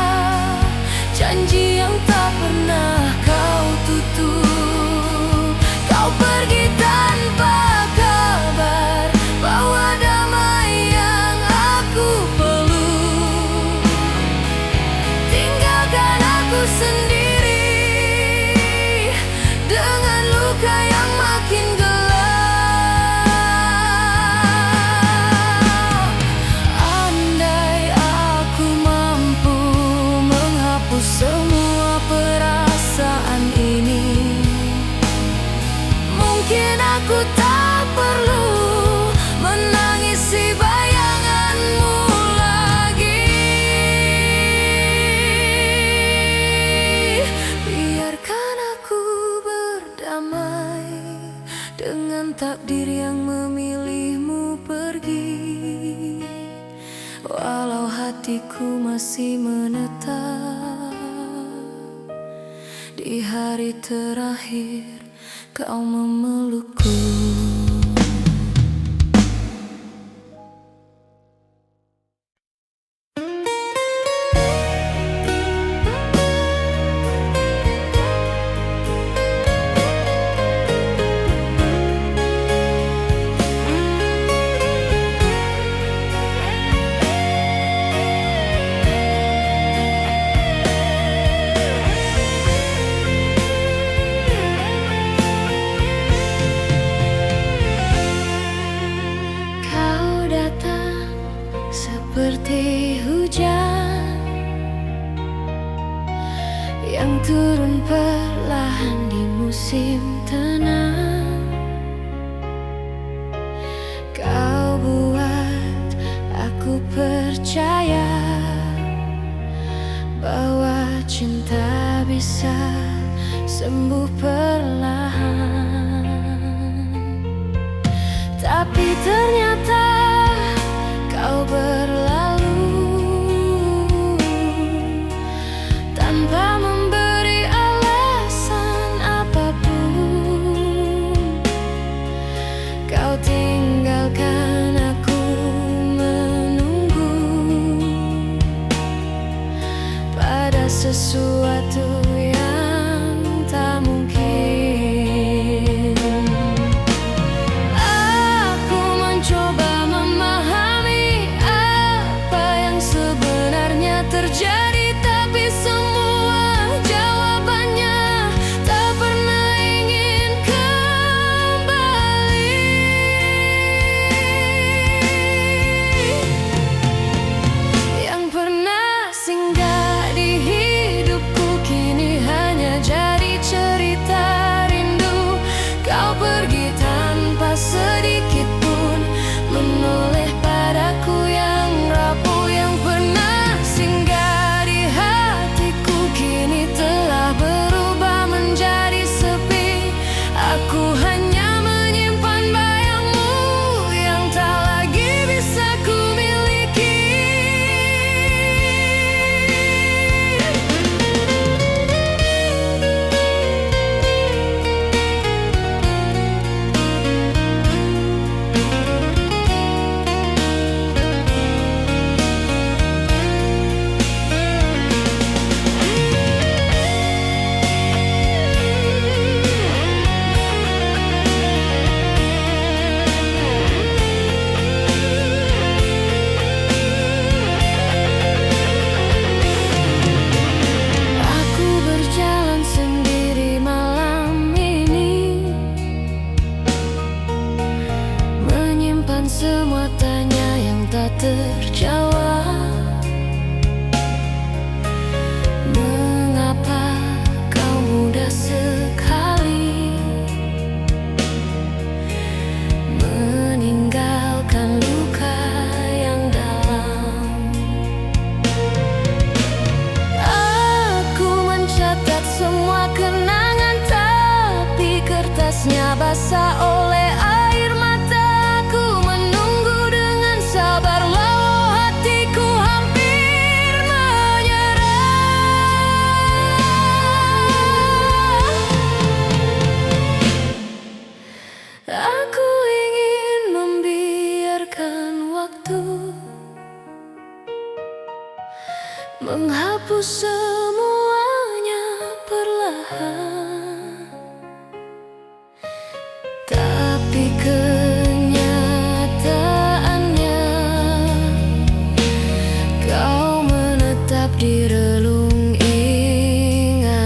janji yang tak pernah kau tutup. Kau pergi tanpa kabar, bawa damai yang aku peluk. Tinggalkan aku sendiri dengan luka yang makin gelap. Andai aku mampu menghapus semua perasaan ini, mungkin aku tak perlu menangisi bayanganmu lagi. Biarkan aku berdamai dengan takdir yang memilihmu pergi, walau hatiku masih menetap di hari terakhir kau memelukku. Seperti hujan yang turun perlahan di musim tenang, cinta bisa sembuh perlahan, tapi ternyata kau berlalu tanpa memberi alasan apapun. Kau tinggalkan aku menunggu pada sesuatu yang tak mungkin. Aku mencoba memahami apa yang sebenarnya terjadi, tapi semua jawabannya tak pernah ingin kembali. Yang pernah singgah di hidupku kini hanya jadi cerita rindu. Kau pergi tanpa sedikit pun menoleh padaku yang rapuh. Yang pernah singgah di hatiku kini telah berubah menjadi sepi. Aku hanya menyimpan bayangmu yang tak lagi bisa ku miliki. Aku berjalan sendiri malam ini, menyimpan semua tanya yang tak terjawab. Mengapa kau mudah sekali meninggalkan luka yang dalam? Aku mencatat semua kenangan, tapi kertasnya basah oleh air mata. Aku menunggu dengan sabar, walau hatiku hampir menyerah. Aku ingin membiarkan waktu menghapus semuanya perlahan, tapi kenyataannya kau menetap di relung ingatan.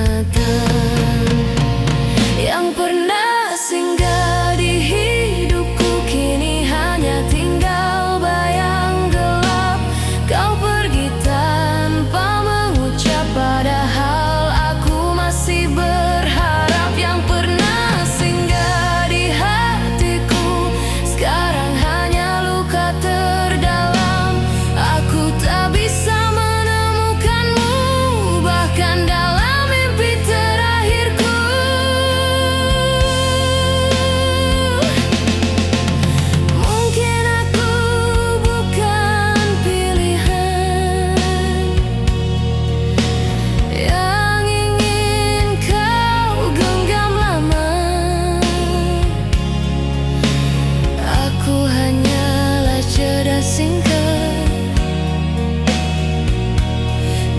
Yang pernah singgah di hidupku kini hanya tinggal bayang gelap. Kau pergi tanpa mengucap, padahal aku masih berharap. Yang pernah singgah di hatiku sekarang hanya luka terdalam. Aku tak bisa menemukanmu bahkan dalam mimpi terakhirku. Mungkin aku bukan pilihan yang ingin kau genggam lama. Aku hanyalah jeda singkat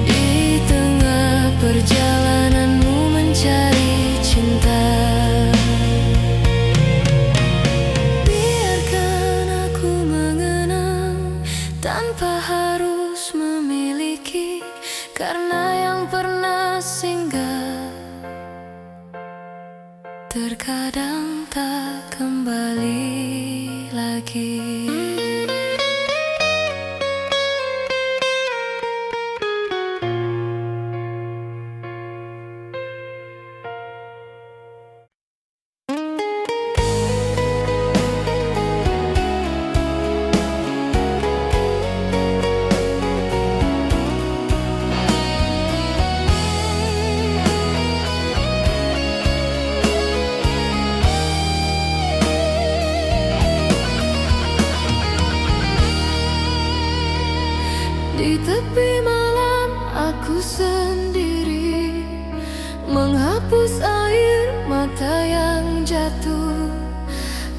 di tengah perjalananmu mencari cinta. Biarkan aku mengenang tanpa harus memiliki, karena yang pernah singgah terkadang tak kembali lagi. Di tepi malam aku sendiri, menghapus air mata yang jatuh.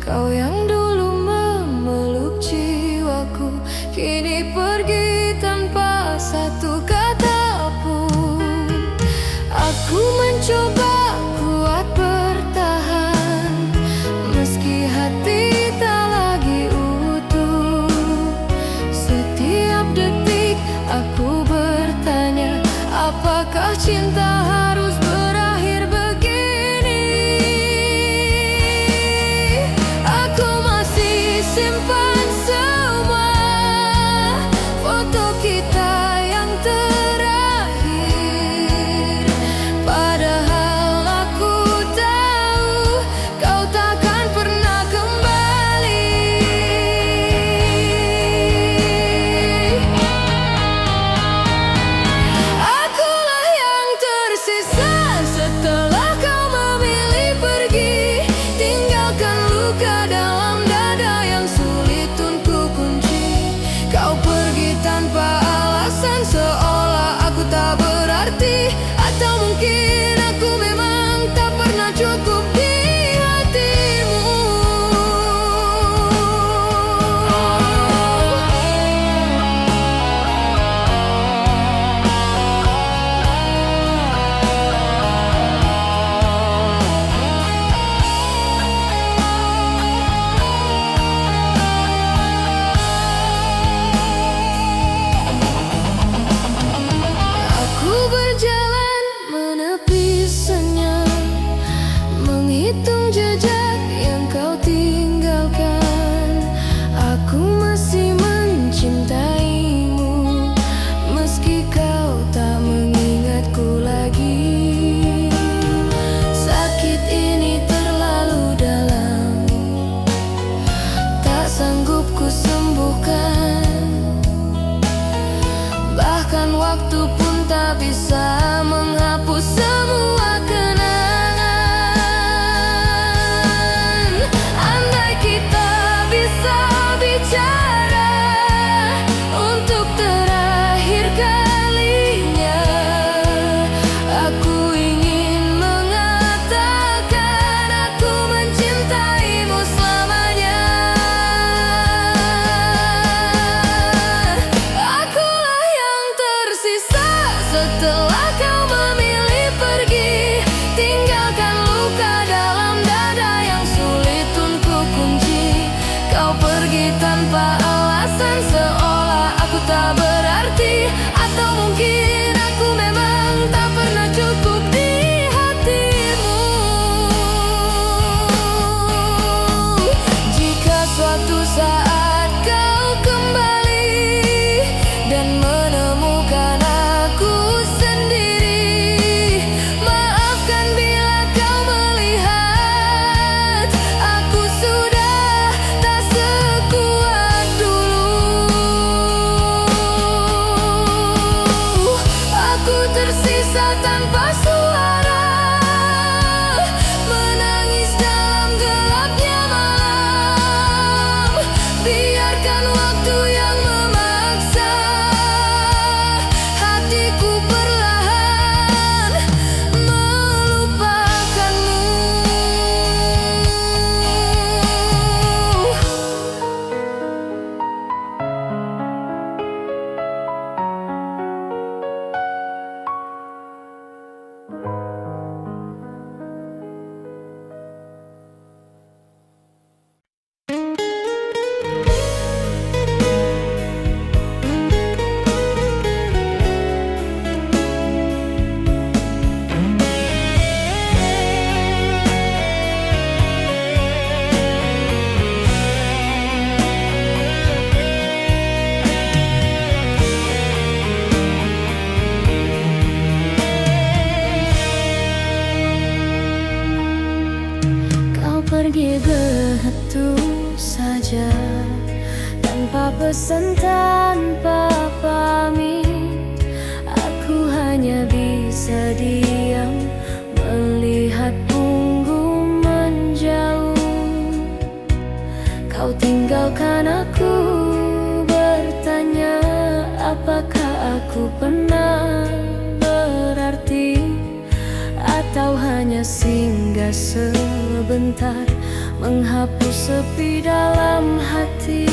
Kau yang dulu memeluk jiwaku, kini pergi tanpa satu kata pun. Aku mencoba kuat bertahan, meski hati tak lagi utuh. Setiap detik aku bertanya, apakah cinta harus berakhir begini? Aku masih simpan semua foto kita yang terakhir. Padahal aku tahu kau takkan pernah kembali. Akulah yang tersisa setelah kau memilih pergi, tinggalkan luka dalam dada yang sulit untuk kunci. Kau pergi tanpa alasan, seolah aku tak berarti. Atau mungkin aku memang tak pernah cukup di hatimu. Aku berjalan menepi senyap, menghitung jejak yang kau tinggalkan. Aku masih mencintaimu, meski kau tak mengingatku lagi. Sakit ini terlalu dalam, tak sanggup ku sembuhkan. Bahkan waktu pun tak bisa menghapus semua kenangan. Andai kita bisa bicara untuk terakhir kalinya, aku ingin mengatakan aku mencintaimu selamanya. Akulah yang tersisa setelah kau memilih pergi, tinggalkan luka dalam dada yang sulit untuk kunci. Kau pergi tanpa alasan, seolah aku tak berarti. Atau mungkin aku memang tak pernah cukup di hatimu. Jika suatu saat kau kembali dan menemukan aku sendiri, maafkan bila kau melihat aku sudah tak sekuat dulu. Aku tersisa tanpa suara, menangis dalam gelapnya malam. Biarkan waktu yang memaksa hatiku perlahan melupakanmu. Kau pergi begitu saja, tanpa pesan, tanpa pamit. Aku hanya bisa diam melihat punggung menjauh. Kau tinggalkan aku bertanya, apakah aku pernah berarti, atau hanya singgah sebentar menghapus sepi dalam hati.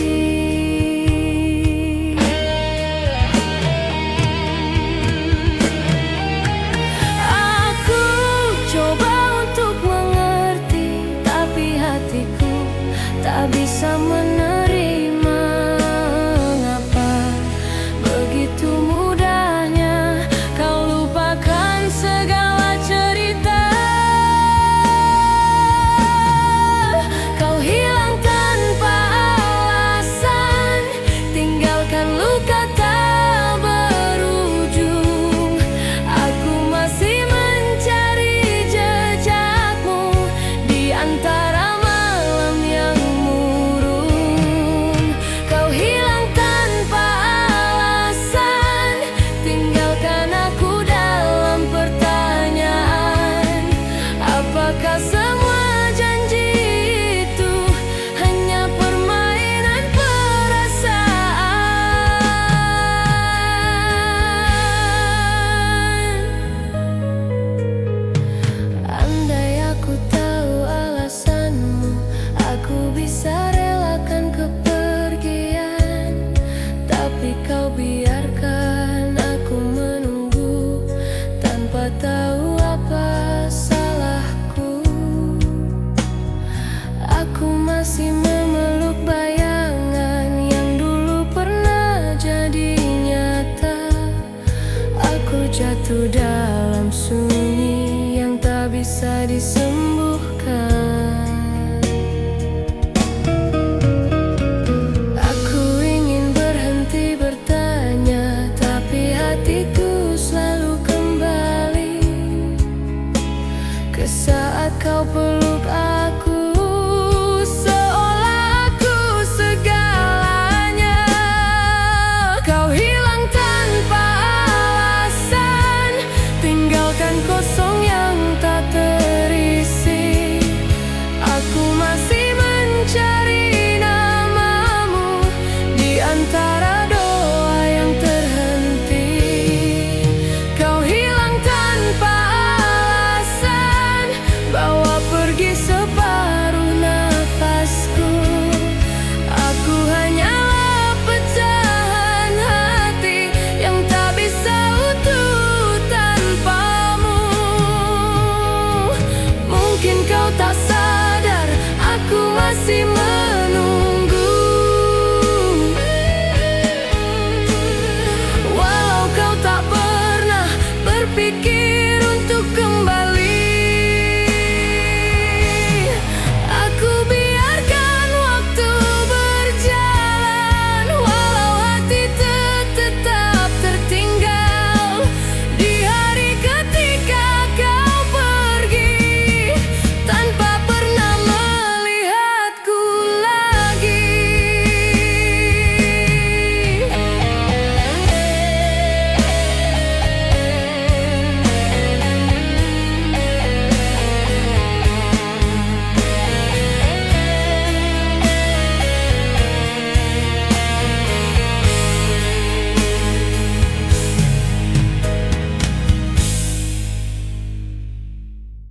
Aku coba untuk mengerti, tapi hatiku tak bisa menerima. Mengapa begitu mudahnya kau lupakan segala cerita? Kau hilang tanpa alasan, tinggalkan luka tak berujung. Aku masih mencari jejakmu di antara malam yang murung. Kau hilang tanpa alasan, tinggalkan aku dalam pertanyaan. Apakah semua janji itu hanya permainan perasaan? Andai aku tahu alasanmu, aku bisa relakan kepergian. Tapi kau biarkan aku menunggu tanpa tahu apa salahku. Aku masih memeluk bayangan yang dulu pernah jadi nyata. Aku jatuh